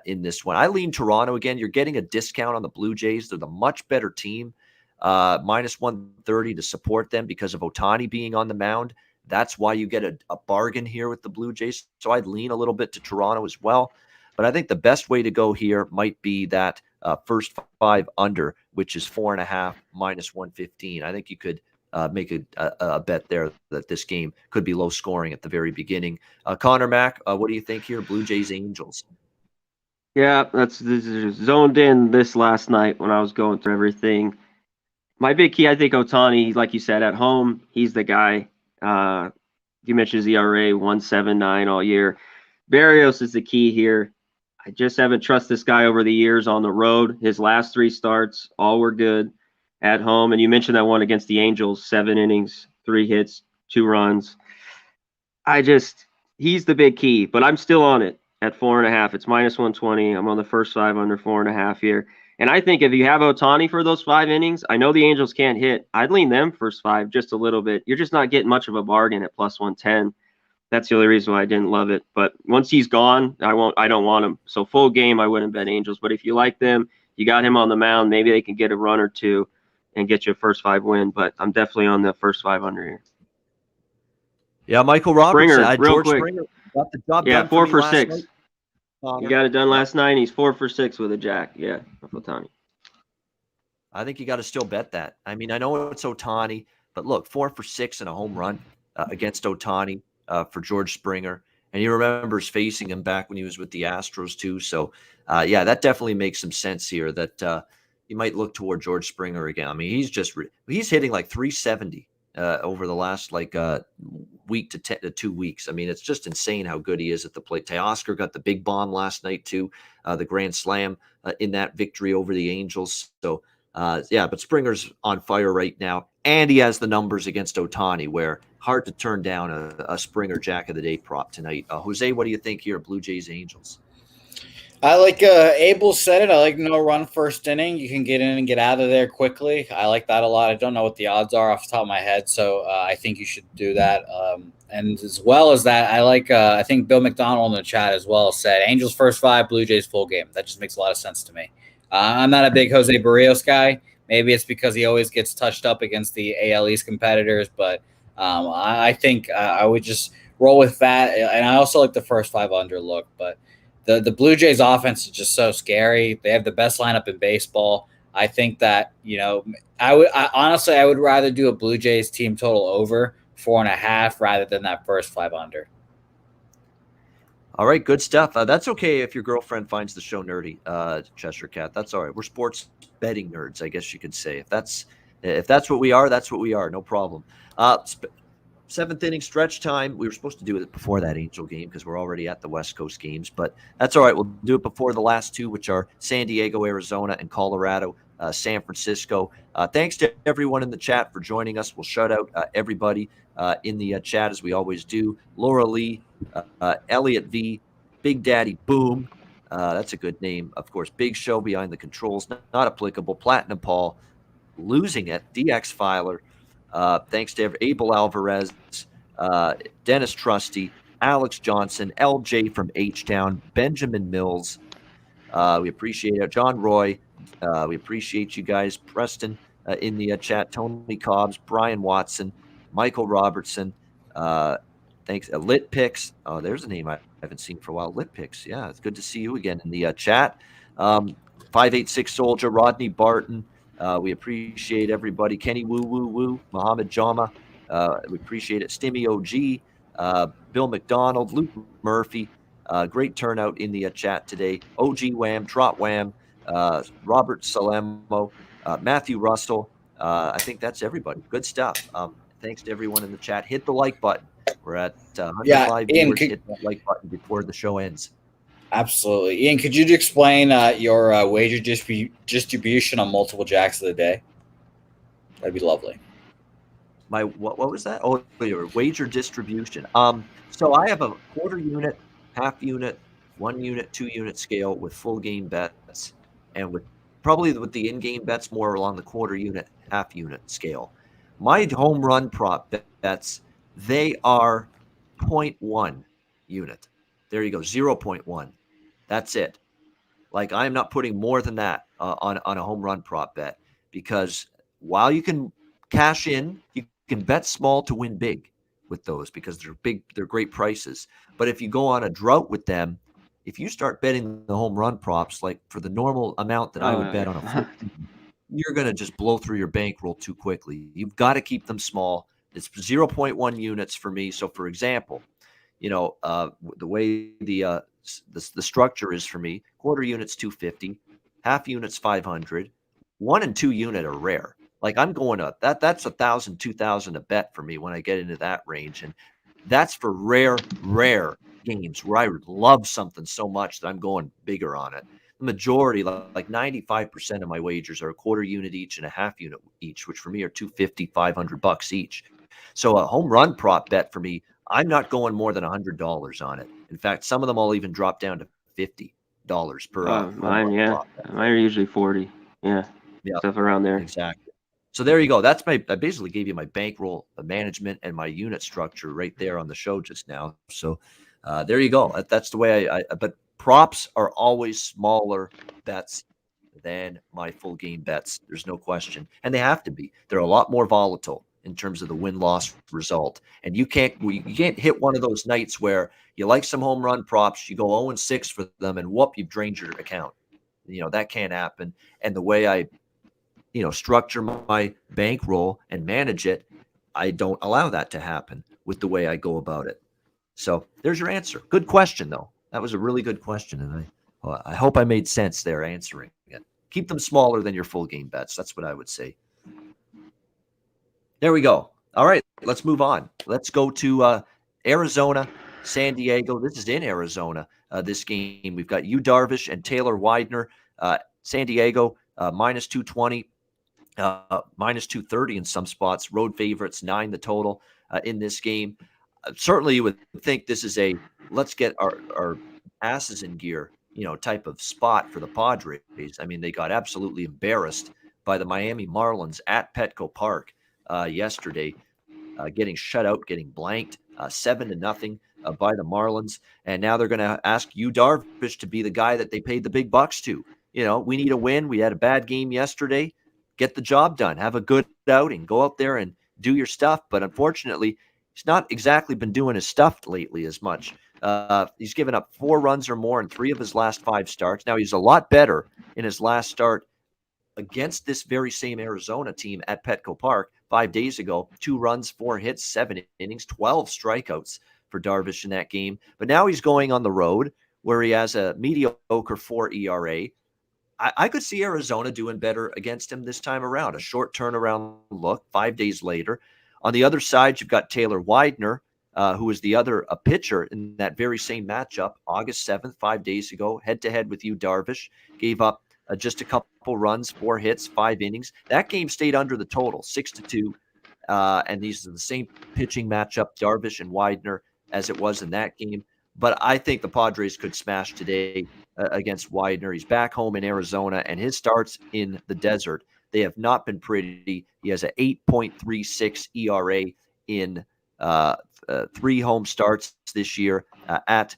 in this one. I lean Toronto again. You're getting a discount on the Blue Jays. They're the much better team. Minus 130 to support them because of Ohtani being on the mound. That's why you get a bargain here with the Blue Jays. So I'd lean a little bit to Toronto as well. But I think the best way to go here might be that first 5 under, which is 4.5 minus 115. I think you could make a bet there that this game could be low scoring at the very beginning. Conor Mac, what do you think here? Blue Jays Angels. Yeah, this is zoned in this last night when I was going through everything. My big key, I think Ohtani, like you said, at home, he's the guy. You mentioned his ERA, 1.79 all year. Barrios is the key here. I just haven't trusted this guy over the years on the road. His last 3 starts, all were good at home. And you mentioned that one against the Angels, 7 innings, 3 hits, 2 runs. He's the big key, but I'm still on it at 4.5. It's -120. I'm on the first 5 under 4.5 here. And I think if you have Ohtani for those 5 innings, I know the Angels can't hit. I'd lean them first 5 just a little bit. You're just not getting much of a bargain at +110. That's the only reason why I didn't love it. But once he's gone, I don't want him. So full game, I wouldn't bet Angels. But if you like them, you got him on the mound, maybe they can get a run or two and get you a first 5 win. But I'm definitely on the first 5 under here. Yeah, Michael Robertson, Springer, real George quick. Springer got the job Yeah, done 4 me for last 6. night. You got it done last night. He's 4 for 6 with a jack. Yeah, Ohtani. I think you got to still bet that. I mean, I know it's Ohtani, but look, 4 for 6 and a home run against Ohtani for George Springer. And he remembers facing him back when he was with the Astros too. So, yeah, that definitely makes some sense here that you might look toward George Springer again. I mean, he's hitting like 370 over the last week to 2 weeks. I mean, it's just insane how good he is at the plate. Teoscar got the big bomb last night too, the grand slam in that victory over the Angels. So, yeah, but Springer's on fire right now, and he has the numbers against Ohtani, where hard to turn down a Springer Jack of the Day prop tonight. Jose, what do you think here? Blue Jays Angels. I like Abel said it. I like no run first inning. You can get in and get out of there quickly. I like that a lot. I don't know what the odds are off the top of my head, so I think you should do that. And as well as that, I like. I think Bill McDonald in the chat as well said Angels first 5, Blue Jays full game. That just makes a lot of sense to me. I'm not a big Jose Barrios guy. Maybe it's because he always gets touched up against the AL East competitors, but I think I would just roll with that. And I also like the first 5 under look, but the Blue Jays offense is just so scary. They have the best lineup in baseball. I think that, honestly, I would rather do a Blue Jays team total over 4.5 rather than that first 5 under. All right, good stuff. That's okay if your girlfriend finds the show nerdy, Cheshire Cat. That's all right. We're sports betting nerds, I guess you could say. If that's what we are, that's what we are. No problem. 7th inning stretch time. We were supposed to do it before that Angel game because we're already at the West Coast games, but that's all right. We'll do it before the last 2, which are San Diego, Arizona, and Colorado, San Francisco. Thanks to everyone in the chat for joining us. We'll shout out everybody in the chat as we always do. Laura Lee, Elliot V, Big Daddy Boom. That's a good name, of course. Big Show behind the controls, not applicable. Platinum Paul, losing it. DX Filer. Thanks to Abel Alvarez, Dennis Trusty, Alex Johnson, LJ from H-Town, Benjamin Mills. We appreciate it. John Roy. We appreciate you guys. Preston in the chat. Tony Cobbs, Brian Watson, Michael Robertson. Thanks. Lit Picks. Oh, there's a name I haven't seen for a while. Lit Picks. Yeah, it's good to see you again in the chat. 586 Soldier, Rodney Barton. We appreciate everybody. Kenny Woo Woo Woo, Muhammad Jama. We appreciate it. Stimmy OG, Bill McDonald, Luke Murphy. Great turnout in the chat today. OG Wham, Trot Wham, Robert Salemo, Matthew Russell. I think that's everybody. Good stuff. Thanks to everyone in the chat. Hit the like button. We're at 105 viewers. Hit that like button before the show ends. Absolutely. Ian, could you explain your wager distribution on multiple jacks of the day? That'd be lovely. My what was that? Oh, your wager distribution. So I have a quarter unit, half unit, 1 unit, 2 unit scale with full game bets, and with the in-game bets more along the quarter unit, half unit scale. My home run prop bets, they are 0.1 unit. There you go, 0.1. That's it. Like, I am not putting more than that on a home run prop bet, because while you can cash in, you can bet small to win big with those because they're great prices. But if you go on a drought with them, if you start betting the home run props, like for the normal amount that I would bet on a full team, you're going to just blow through your bankroll too quickly. You've got to keep them small. It's 0.1 units for me. So, for example, the way the structure is for me, quarter units 250, half units 500, 1 and 2 unit are rare. Like, I'm going up. That's 1,000, 2,000 a bet for me when I get into that range, and that's for rare games where I love something so much that I'm going bigger on it. The majority, like 95% of my wagers are a quarter unit each and a half unit each, which for me are $250, $500 each. So a home run prop bet for me, I'm not going more than $100 on it. In fact, some of them I'll even drop down to $50 per home Mine, run yeah. prop bet. Mine are usually 40. Yeah. Yeah, Stuff around there. exactly. So there you go. That's I basically gave you my bankroll management and my unit structure right there on the show just now. So there you go. That's the way but props are always smaller bets than my full game bets. There's no question. And they have to be. They're a lot more volatile in terms of the win-loss result. And you can't hit one of those nights where you like some home run props, you go 0-6 for them, and whoop, you've drained your account. That can't happen. And the way I structure my bankroll and manage it, I don't allow that to happen with the way I go about it. So there's your answer. Good question, though. That was a really good question, and I hope I made sense there answering it. Keep them smaller than your full game bets. That's what I would say. There we go. All right, let's move on. Let's go to Arizona, San Diego. This is in Arizona, this game. We've got Yu Darvish and Taylor Widener. San Diego, minus 220. Minus 230 in some spots. Road favorites, 9 the total in this game. Certainly you would think this is a let's get our asses in gear, type of spot for the Padres. I mean, they got absolutely embarrassed by the Miami Marlins at Petco Park yesterday, getting shut out, getting blanked 7-0 by the Marlins. And now they're going to ask Yu Darvish to be the guy that they paid the big bucks to. We need a win. We had a bad game yesterday. Get the job done. Have a good outing. Go out there and do your stuff. But unfortunately, he's not exactly been doing his stuff lately as much. He's given up 4 runs or more in 3 of his last 5 starts. Now, he's a lot better in his last start against this very same Arizona team at Petco Park 5 days ago. 2 runs, 4 hits, 7 innings, 12 strikeouts for Darvish in that game. But now he's going on the road where he has a mediocre 4 ERA. I could see Arizona doing better against him this time around. A short turnaround look 5 days later. On the other side, you've got Taylor Widener, who was the other pitcher in that very same matchup, August 7th, 5 days ago, head-to-head with Yu Darvish. Gave up just a couple runs, 4 hits, 5 innings. That game stayed under the total, 6-2. And these are the same pitching matchup, Darvish and Widener, as it was in that game. But I think the Padres could smash today against Widener. He's back home in Arizona, and his starts in the desert, they have not been pretty. He has an 8.36 ERA in 3 home starts this year at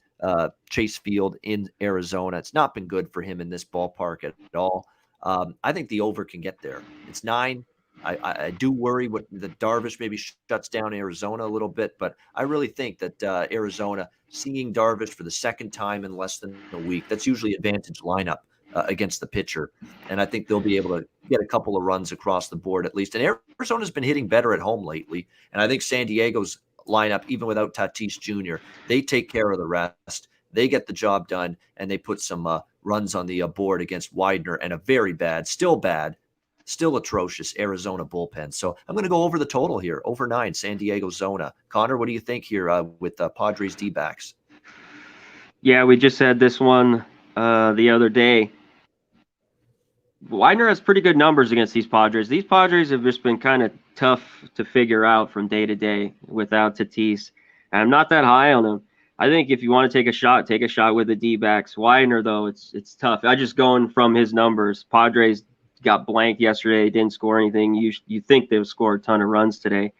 Chase Field in Arizona. It's not been good for him in this ballpark at all. I think the over can get there. It's 9. I do worry what the Darvish maybe shuts down Arizona a little bit, but I really think that Arizona, seeing Darvish for the second time in less than a week, that's usually advantage lineup against the pitcher. And I think they'll be able to get a couple of runs across the board at least. And Arizona's been hitting better at home lately. And I think San Diego's lineup, even without Tatis Jr., they take care of the rest. They get the job done, and they put some runs on the board against Widener and a very bad, still atrocious Arizona bullpen. So I'm going to go over the total here, over 9, San Diego Zona. Connor, what do you think here with Padres D-backs? Yeah, we just had this one the other day. Widener has pretty good numbers against these Padres. These Padres have just been kind of tough to figure out from day to day without Tatis. And I'm not that high on him. I think if you want to take a shot with the D-backs. Widener, though, it's tough. I just going from his numbers. Padres got blanked yesterday, didn't score anything. You think they'll score a ton of runs today.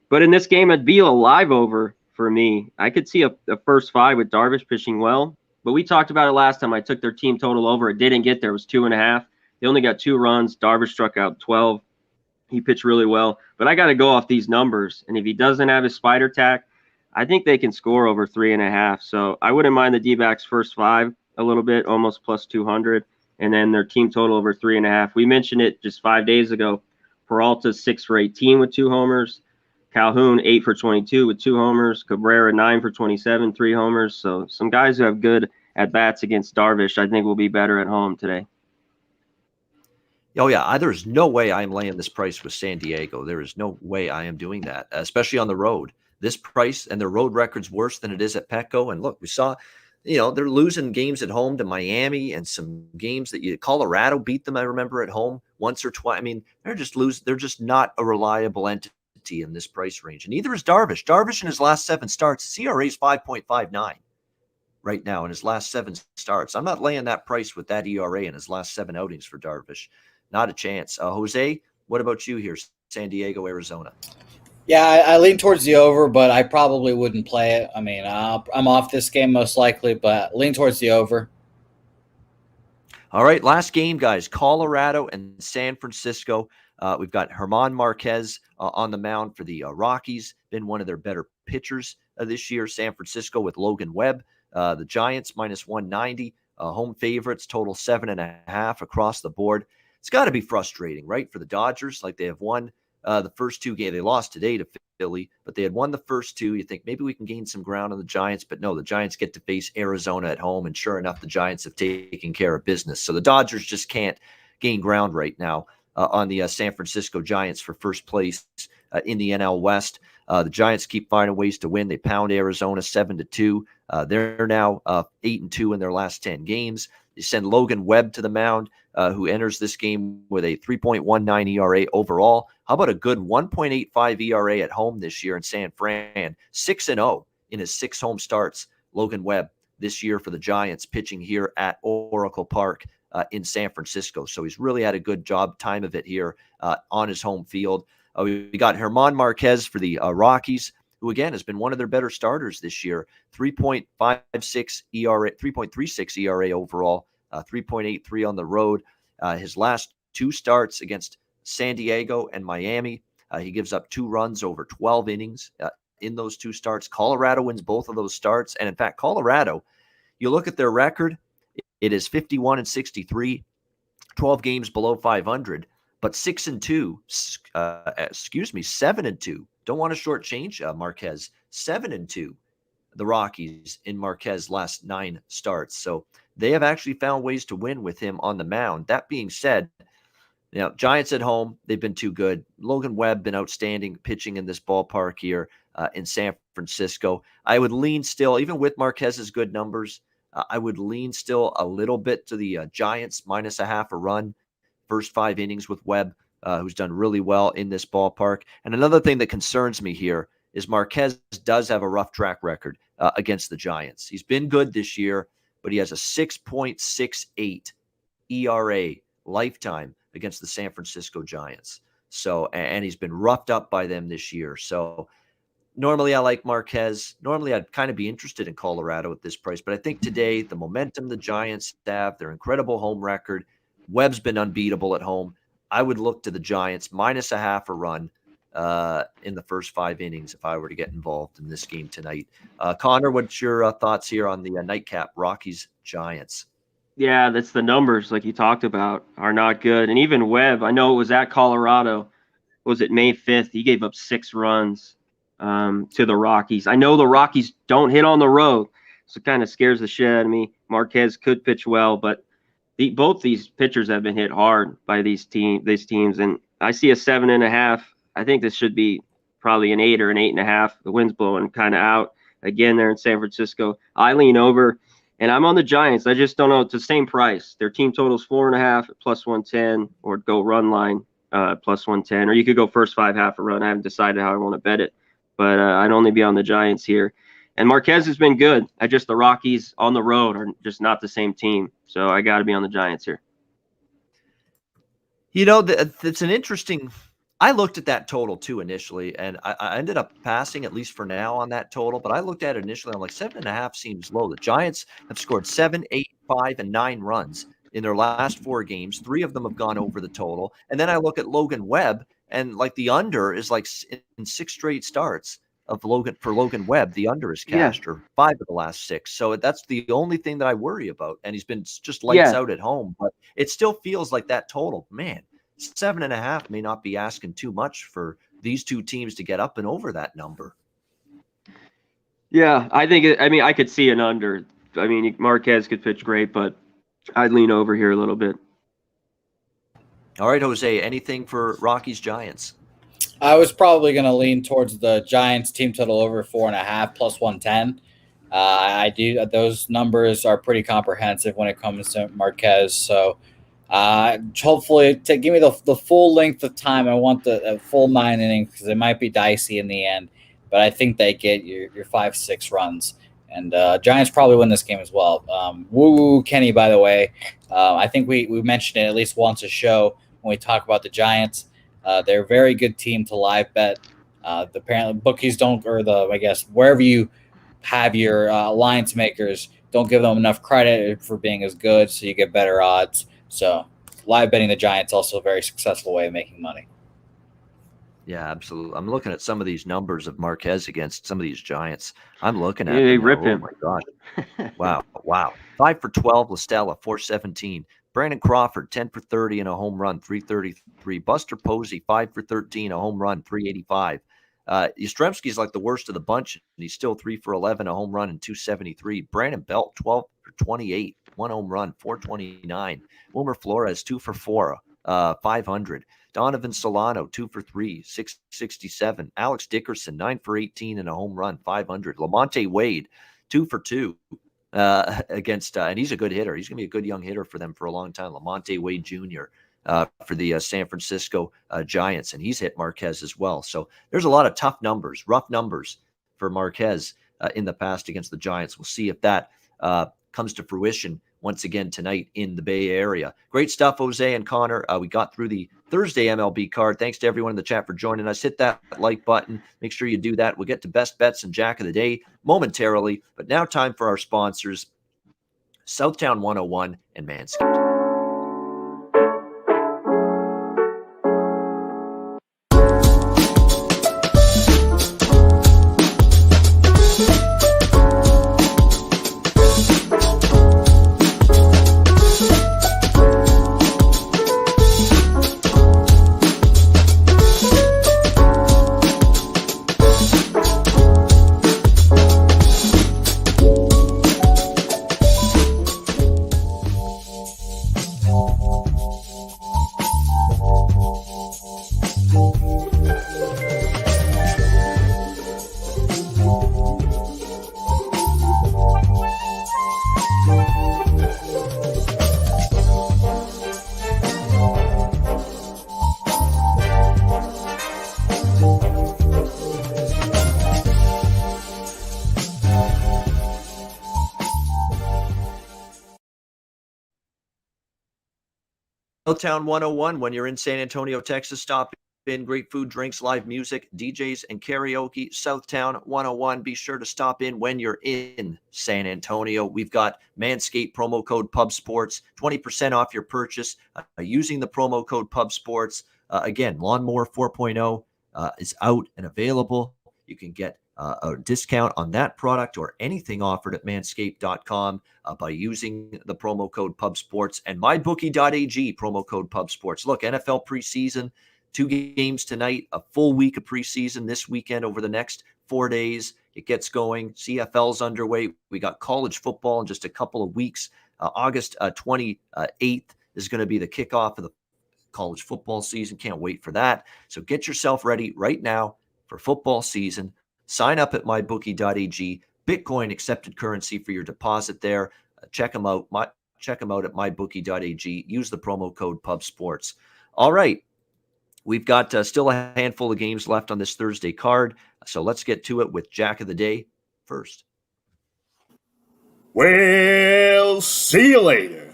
But in this game, it'd be a live over for me. I could see a first 5 with Darvish pitching well. But we talked about it last time. I took their team total over. It didn't get there. It was 2.5. They only got 2 runs. Darvish struck out 12. He pitched really well. But I got to go off these numbers. And if he doesn't have his spider tack, I think they can score over 3.5. So I wouldn't mind the D-backs first 5 a little bit, almost plus 200. And then their team total over 3.5. We mentioned it just 5 days ago. Peralta's 6 for 18 with 2 homers. Calhoun 8 for 22 with 2 homers. Cabrera 9 for 27, 3 homers. So some guys who have good at-bats against Darvish, I think will be better at home today. Oh, yeah. There's no way I'm laying this price with San Diego. There is no way I am doing that, especially on the road. this price, and their road record's worse than it is at Petco. And look, we saw, they're losing games at home to Miami and some games that Colorado beat them, I remember, at home once or twice. I mean, they're just not a reliable entity in this price range. And neither is Darvish. Darvish in his last 7 starts, CRA is 5.59 right now in his last 7 starts. I'm not laying that price with that ERA in his last 7 outings for Darvish. Not a chance. Jose, what about you here? San Diego, Arizona. Yeah, I lean towards the over, but I probably wouldn't play it. I mean, I'm off this game most likely, but lean towards the over. All right, last game, guys. Colorado and San Francisco. We've got German Marquez on the mound for the Rockies. Been one of their better pitchers this year. San Francisco with Logan Webb. The Giants minus 190. Home favorites, total 7.5 across the board. It's got to be frustrating, right, for the Dodgers? Like, they have won the first 2 games. They lost today to Philly, but they had won the first 2. You think maybe we can gain some ground on the Giants, but no, the Giants get to face Arizona at home, and sure enough, the Giants have taken care of business. So the Dodgers just can't gain ground right now on the San Francisco Giants for first place in the NL West. The Giants keep finding ways to win. They pound Arizona 7-2. They're now 8-2 in their last 10 games. They send Logan Webb to the mound, who enters this game with a 3.19 ERA overall. How about a good 1.85 ERA at home this year in San Fran? 6-0 in his 6 home starts. Logan Webb this year for the Giants, pitching here at Oracle Park in San Francisco. So he's really had a good time of it here on his home field. We got German Marquez for the Rockies, who again has been one of their better starters this year. 3.56 ERA, 3.36 ERA overall, 3.83 on the road. His last 2 starts against San Diego and Miami, he gives up 2 runs over 12 innings in those 2 starts. Colorado wins both of those starts. And in fact, Colorado, you look at their record, it is 51-63, 12 games below 500, but 6-2, 7-2. Don't want to shortchange Marquez. 7-2, the Rockies in Marquez's last 9 starts. So they have actually found ways to win with him on the mound. That being said, Giants at home, they've been too good. Logan Webb been outstanding pitching in this ballpark here in San Francisco. I would lean still, even with Marquez's good numbers, I would lean still a little bit to the Giants minus a half a run. First 5 innings with Webb, who's done really well in this ballpark. And another thing that concerns me here is Marquez does have a rough track record against the Giants. He's been good this year, but he has a 6.68 ERA lifetime against the San Francisco Giants. So, and he's been roughed up by them this year. So normally I like Marquez. Normally I'd kind of be interested in Colorado at this price, but I think today the momentum the Giants have, their incredible home record, Webb's been unbeatable at home. I would look to the Giants minus a half a run in the first 5 innings if I were to get involved in this game tonight. Connor, what's your thoughts here on the nightcap Rockies-Giants? Yeah, that's the numbers like you talked about are not good. And even Webb, I know it was at Colorado. Was it May 5th? He gave up 6 runs to the Rockies. I know the Rockies don't hit on the road, so it kind of scares the shit out of me. Marquez could pitch well, but both these pitchers have been hit hard by these teams, and I see a 7.5. I think this should be probably an 8 or an 8.5. The wind's blowing kind of out again there in San Francisco. I lean over, and I'm on the Giants. I just don't know. It's the same price. Their team total's 4.5 plus 110, or go run line plus 110, or you could go first 5 half a run. I haven't decided how I want to bet it, but I'd only be on the Giants here. And Marquez has been good. The Rockies on the road are just not the same team. So I got to be on the Giants here. It's an interesting – I looked at that total too initially, and I ended up passing, at least for now, on that total. But I looked at it initially, I'm like, 7.5 seems low. The Giants have scored 7, 8, 5, and 9 runs in their last 4 games. 3 of them have gone over the total. And then I look at Logan Webb, and like the under is like in 6 straight starts of Logan Webb, the under is cashed, or 5 of the last 6. So that's the only thing that I worry about. And he's been just lights out at home, but it still feels like that total, man, 7.5 may not be asking too much for these 2 teams to get up and over that number. Yeah, I could see an under. I mean, Marquez could pitch great, but I'd lean over here a little bit. All right, Jose, anything for Rockies Giants? I was probably going to lean towards the Giants team total over 4.5 plus 110. I do. Those numbers are pretty comprehensive when it comes to Marquez. So hopefully, to give me the full length of time, I want the full 9 innings because it might be dicey in the end. But I think they get your 5-6 runs. And Giants probably win this game as well. Woo Kenny, by the way. I think we mentioned it at least once a show when we talk about the Giants. They're a very good team to live bet. Apparently, bookies don't, or I guess wherever you have your alliance makers, don't give them enough credit for being as good, so you get better odds. So, live betting the Giants also a very successful way of making money. Yeah, absolutely. I'm looking at some of these numbers of Marquez against some of these Giants. I'm looking at Yeah, they them rip now. Oh him. my gosh. Wow. 5 for 12, Listella, 417. Brandon Crawford, 10 for 30 and a home run, 333. Buster Posey, 5 for 13, a home run, 385. Yastrzemski's like the worst of the bunch, and he's still 3 for 11, a home run, and 273. Brandon Belt, 12 for 28, 1 home run, 429. Wilmer Flores, 2 for 4, 500. Donovan Solano, 2 for 3, 667. Alex Dickerson, 9 for 18 and a home run, 500. Lamonte Wade, 2 for 2 against, and he's a good hitter. He's going to be a good young hitter for them for a long time. Lamonte Wade Jr. For the San Francisco Giants, and he's hit Marquez as well. So there's a lot of tough numbers, rough numbers for Marquez in the past against the Giants. We'll see if that comes to fruition once again tonight in the Bay Area. Great stuff, Jose and Connor. We got through the Thursday MLB card. Thanks to everyone in the chat for joining us. Hit that like button. Make sure you do that. We'll get to best bets and Jack of the Day momentarily. But now time for our sponsors, Southtown 101 and Manscaped. Town 101, when you're in San Antonio, Texas, stop in. Great food, drinks, live music, DJs, and karaoke. Southtown 101. Be sure to stop in when you're in San Antonio. We've got Manscaped promo code PubSports, 20% off your purchase using the promo code PubSports. Again, Lawnmower 4.0 is out and available. You can get a discount on that product or anything offered at manscaped.com by using the promo code PubSports and mybookie.ag promo code PubSports. Look, NFL preseason, 2 games tonight, a full week of preseason this weekend over the next 4 days. It gets going. CFL's underway. We got college football in just a couple of weeks. August 28th is going to be the kickoff of the college football season. Can't wait for that. So get yourself ready right now for football season. Sign up at mybookie.ag. Bitcoin accepted currency for your deposit there. Check them out. Check them out at mybookie.ag. Use the promo code PubSports. All right. We've got still a handful of games left on this Thursday card. So let's get to it with Jack of the Day first. Well, see you later.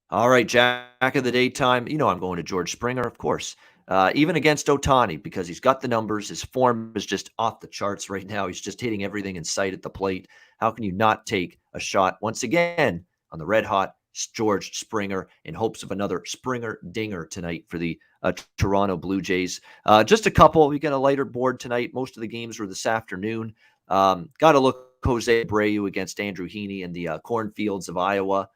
All right, Jack of the Day time. You know I'm going to George Springer, of course. Even against Ohtani, because he's got the numbers. His form is just off the charts right now. He's just hitting everything in sight at the plate. How can you not take a shot once again on the red-hot George Springer in hopes of another Springer dinger tonight for the Toronto Blue Jays? Just a couple. We got a lighter board tonight. Most of the games were this afternoon. Got to look Jose Abreu against Andrew Heaney in the cornfields of Iowa.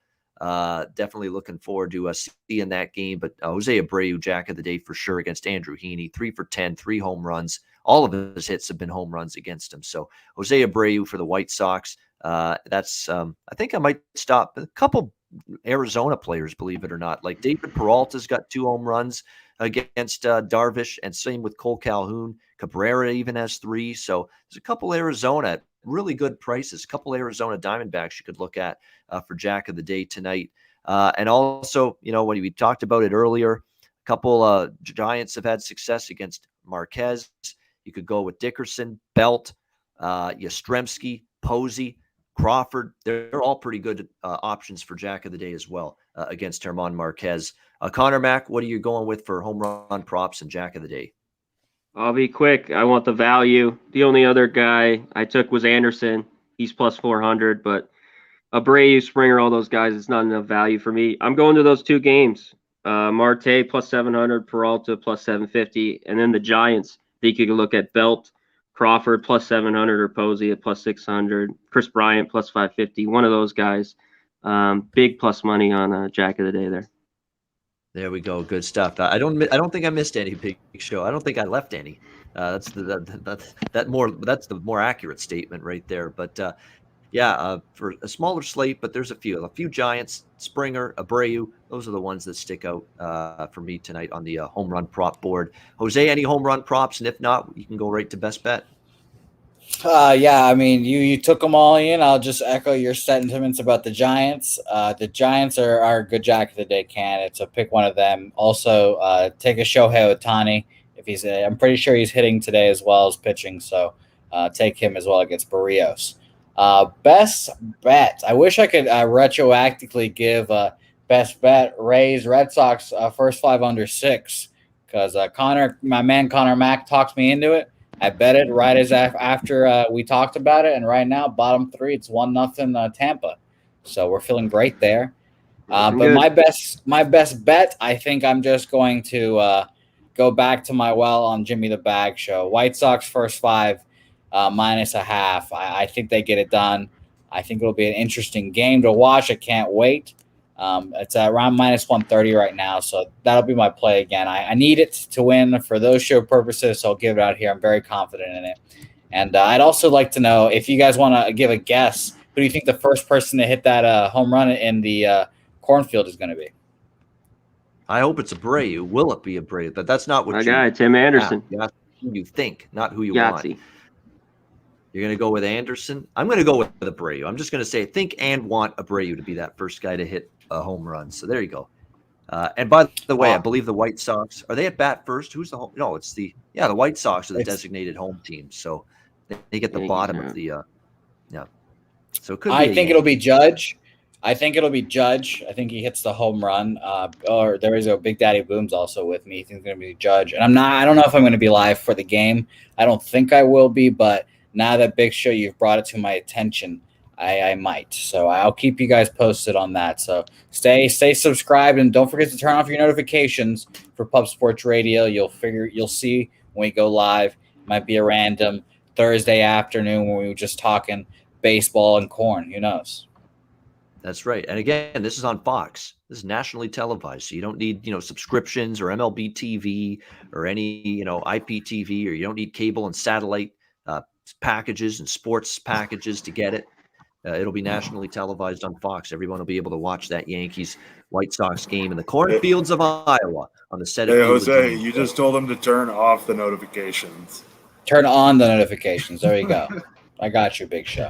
Definitely looking forward to seeing that game. But Jose Abreu, Jack of the Day for sure against Andrew Heaney. 3 for 10, 3 home runs. All of his hits have been home runs against him. So Jose Abreu for the White Sox. That's I think I might stop a couple Arizona players, believe it or not. Like David Peralta's got 2 home runs against Darvish, and same with Cole Calhoun. Cabrera even has 3. So there's a couple Arizona at really good prices. A couple Arizona Diamondbacks you could look at for Jack of the Day tonight. And also, when we talked about it earlier, a couple Giants have had success against Marquez. You could go with Dickerson, Belt, Yastrzemski, Posey, Crawford. They're all pretty good options for Jack of the Day as well against German Marquez. Conor Mac, what are you going with for home run props and Jack of the Day? I'll be quick. I want the value. The only other guy I took was Anderson. He's plus 400, but Abreu, Springer, all those guys, it's not enough value for me. I'm going to those 2 games. Marte plus 700, Peralta plus 750, and then the Giants. I think you can look at Belt, Crawford plus 700, or Posey at plus 600, Chris Bryant plus 550. One of those guys. Big plus money on Jack of the Day there. There we go. Good stuff. I don't think I missed any big show. I don't think I left any. That's the more accurate statement right there. But for a smaller slate, but there's a few Giants, Springer, Abreu. Those are the ones that stick out for me tonight on the home run prop board. Jose, any home run props? And if not, you can go right to best bet. Yeah, I mean, you took them all in. I'll just echo your sentiments about the Giants. The Giants are a good Jack of the Day candidate, so pick one of them. Also, take a Shohei Ohtani. I'm pretty sure he's hitting today as well as pitching, so take him as well against Barrios. Best bet. I wish I could retroactively give best bet Rays Red Sox first 5 under 6 because my man Conor Mac talked me into it. I bet it right as after we talked about it, and right now bottom 3, it's 1-0 Tampa. So we're feeling great there. But my best bet, I think I'm just going to go back to my well on Jimmy the Bag show. White Sox first 5 -0.5. I think they get it done. I think it'll be an interesting game to watch. I can't wait. It's around -130 right now, so that'll be my play again. I need it to win for those show purposes, so I'll give it out here. I'm very confident in it. And I'd also like to know if you guys want to give a guess, who do you think the first person to hit that home run in the cornfield is going to be? I hope it's Abreu. Will it be Abreu? But that's not what Tim Anderson. That's who you think, not who you Yahtzee. want. You're going to go with Anderson? I'm going to go with Abreu. I'm just going to say think and want Abreu to be that first guy to hit a home run. So there you go. And by the way, I believe the White Sox, are they at bat first? Who's the home? No, it's the White Sox are the designated home team. So they get the bottom of the So it could be I think it'll be Judge. I think he hits the home run. Or there is a Big Daddy Booms also with me. I think it's going to be Judge. And I don't know if I'm going to be live for the game. I don't think I will be, but now that Big Show, you've brought it to my attention, I might. So I'll keep you guys posted on that. So stay subscribed, and don't forget to turn off your notifications for Pub Sports Radio. You'll see when we go live. It might be a random Thursday afternoon when we were just talking baseball and corn. Who knows? That's right. And again, this is on Fox. This is nationally televised, so you don't need subscriptions or MLB TV or any IPTV, or you don't need cable and satellite packages and sports packages to get it. It'll be nationally televised on Fox. Everyone will be able to watch that Yankees White Sox game in the cornfields of Iowa on the set of Jose, you just told them to turn off the notifications. Turn on the notifications. There you go. I got you, Big Show.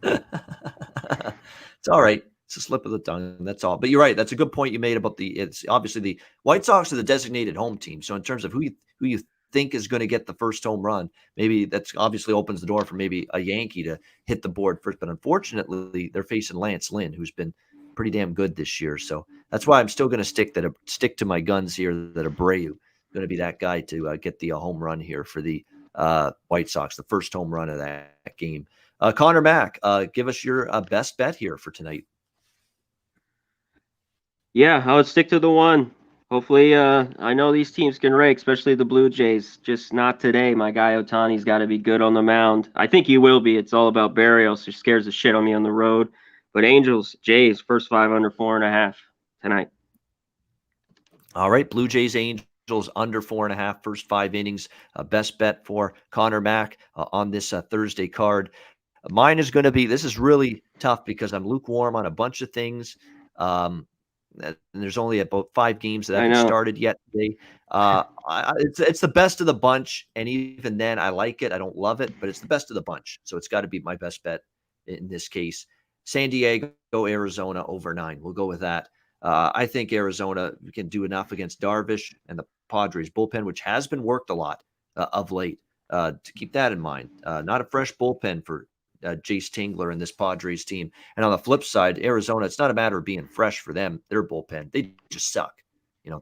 It's all right. It's a slip of the tongue. That's all. But you're right. That's a good point you made about it's obviously the White Sox are the designated home team. So in terms of who you think is going to get the first home run, maybe that's obviously opens the door for maybe a Yankee to hit the board first. But unfortunately, they're facing Lance Lynn, who's been pretty damn good this year. So that's why I'm still going to stick to my guns here. That Abreu going to be that guy to get the home run here for the White Sox, the first home run of that game. Conor Mac, give us your best bet here for tonight. Yeah, I would stick to the one. Hopefully, I know these teams can rake, especially the Blue Jays. Just not today. My guy Ohtani's got to be good on the mound. I think he will be. It's all about Barrios, who scares the shit on me on the road. But Angels, Jays, first 5 under 4.5 tonight. All right, Blue Jays, Angels under 4.5, first 5 innings. Best bet for Conor Mac on this Thursday card. Mine is going to be, this is really tough because I'm lukewarm on a bunch of things. And there's only about 5 games that I haven't know. started yet today. It's the best of the bunch, and even then, I like it. I don't love it, but it's the best of the bunch, so it's got to be my best bet in this case. San Diego, Arizona over 9. We'll go with that. I think Arizona can do enough against Darvish and the Padres bullpen, which has been worked a lot of late. To keep that in mind, not a fresh bullpen for Jace Tingler and this Padres team. And on the flip side, Arizona, it's not a matter of being fresh for them. Their bullpen, they just suck.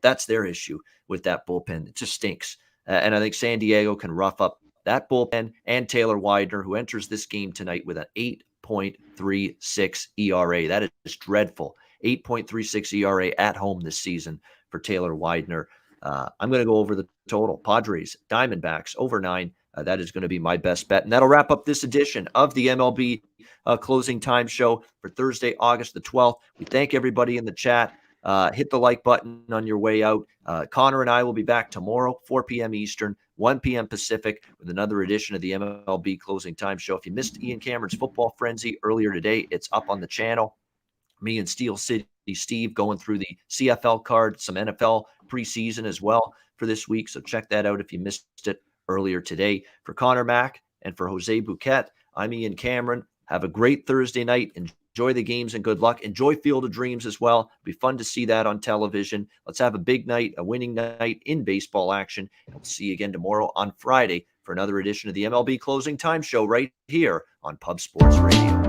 That's their issue with that bullpen. It just stinks. And I think San Diego can rough up that bullpen and Taylor Widener, who enters this game tonight with an 8.36 ERA. That is dreadful. 8.36 ERA at home this season for Taylor Widener. I'm going to go over the total. Padres, Diamondbacks, over 9. That is going to be my best bet. And that'll wrap up this edition of the MLB Closing Time Show for Thursday, August the 12th. We thank everybody in the chat. Hit the like button on your way out. Connor and I will be back tomorrow, 4 p.m. Eastern, 1 p.m. Pacific, with another edition of the MLB Closing Time Show. If you missed Ian Cameron's Football Frenzy earlier today, it's up on the channel. Me and Steel City Steve going through the CFL card, some NFL preseason as well for this week. So check that out if you missed it earlier today. For Conor Mac and for Jose Bouquett, I'm Ian Cameron. Have a great Thursday night. Enjoy the games and good luck. Enjoy Field of Dreams as well. It'll be fun to see that on television. Let's have a big night, a winning night in baseball action. And we'll see you again tomorrow on Friday for another edition of the MLB Closing Time Show right here on Pub Sports Radio.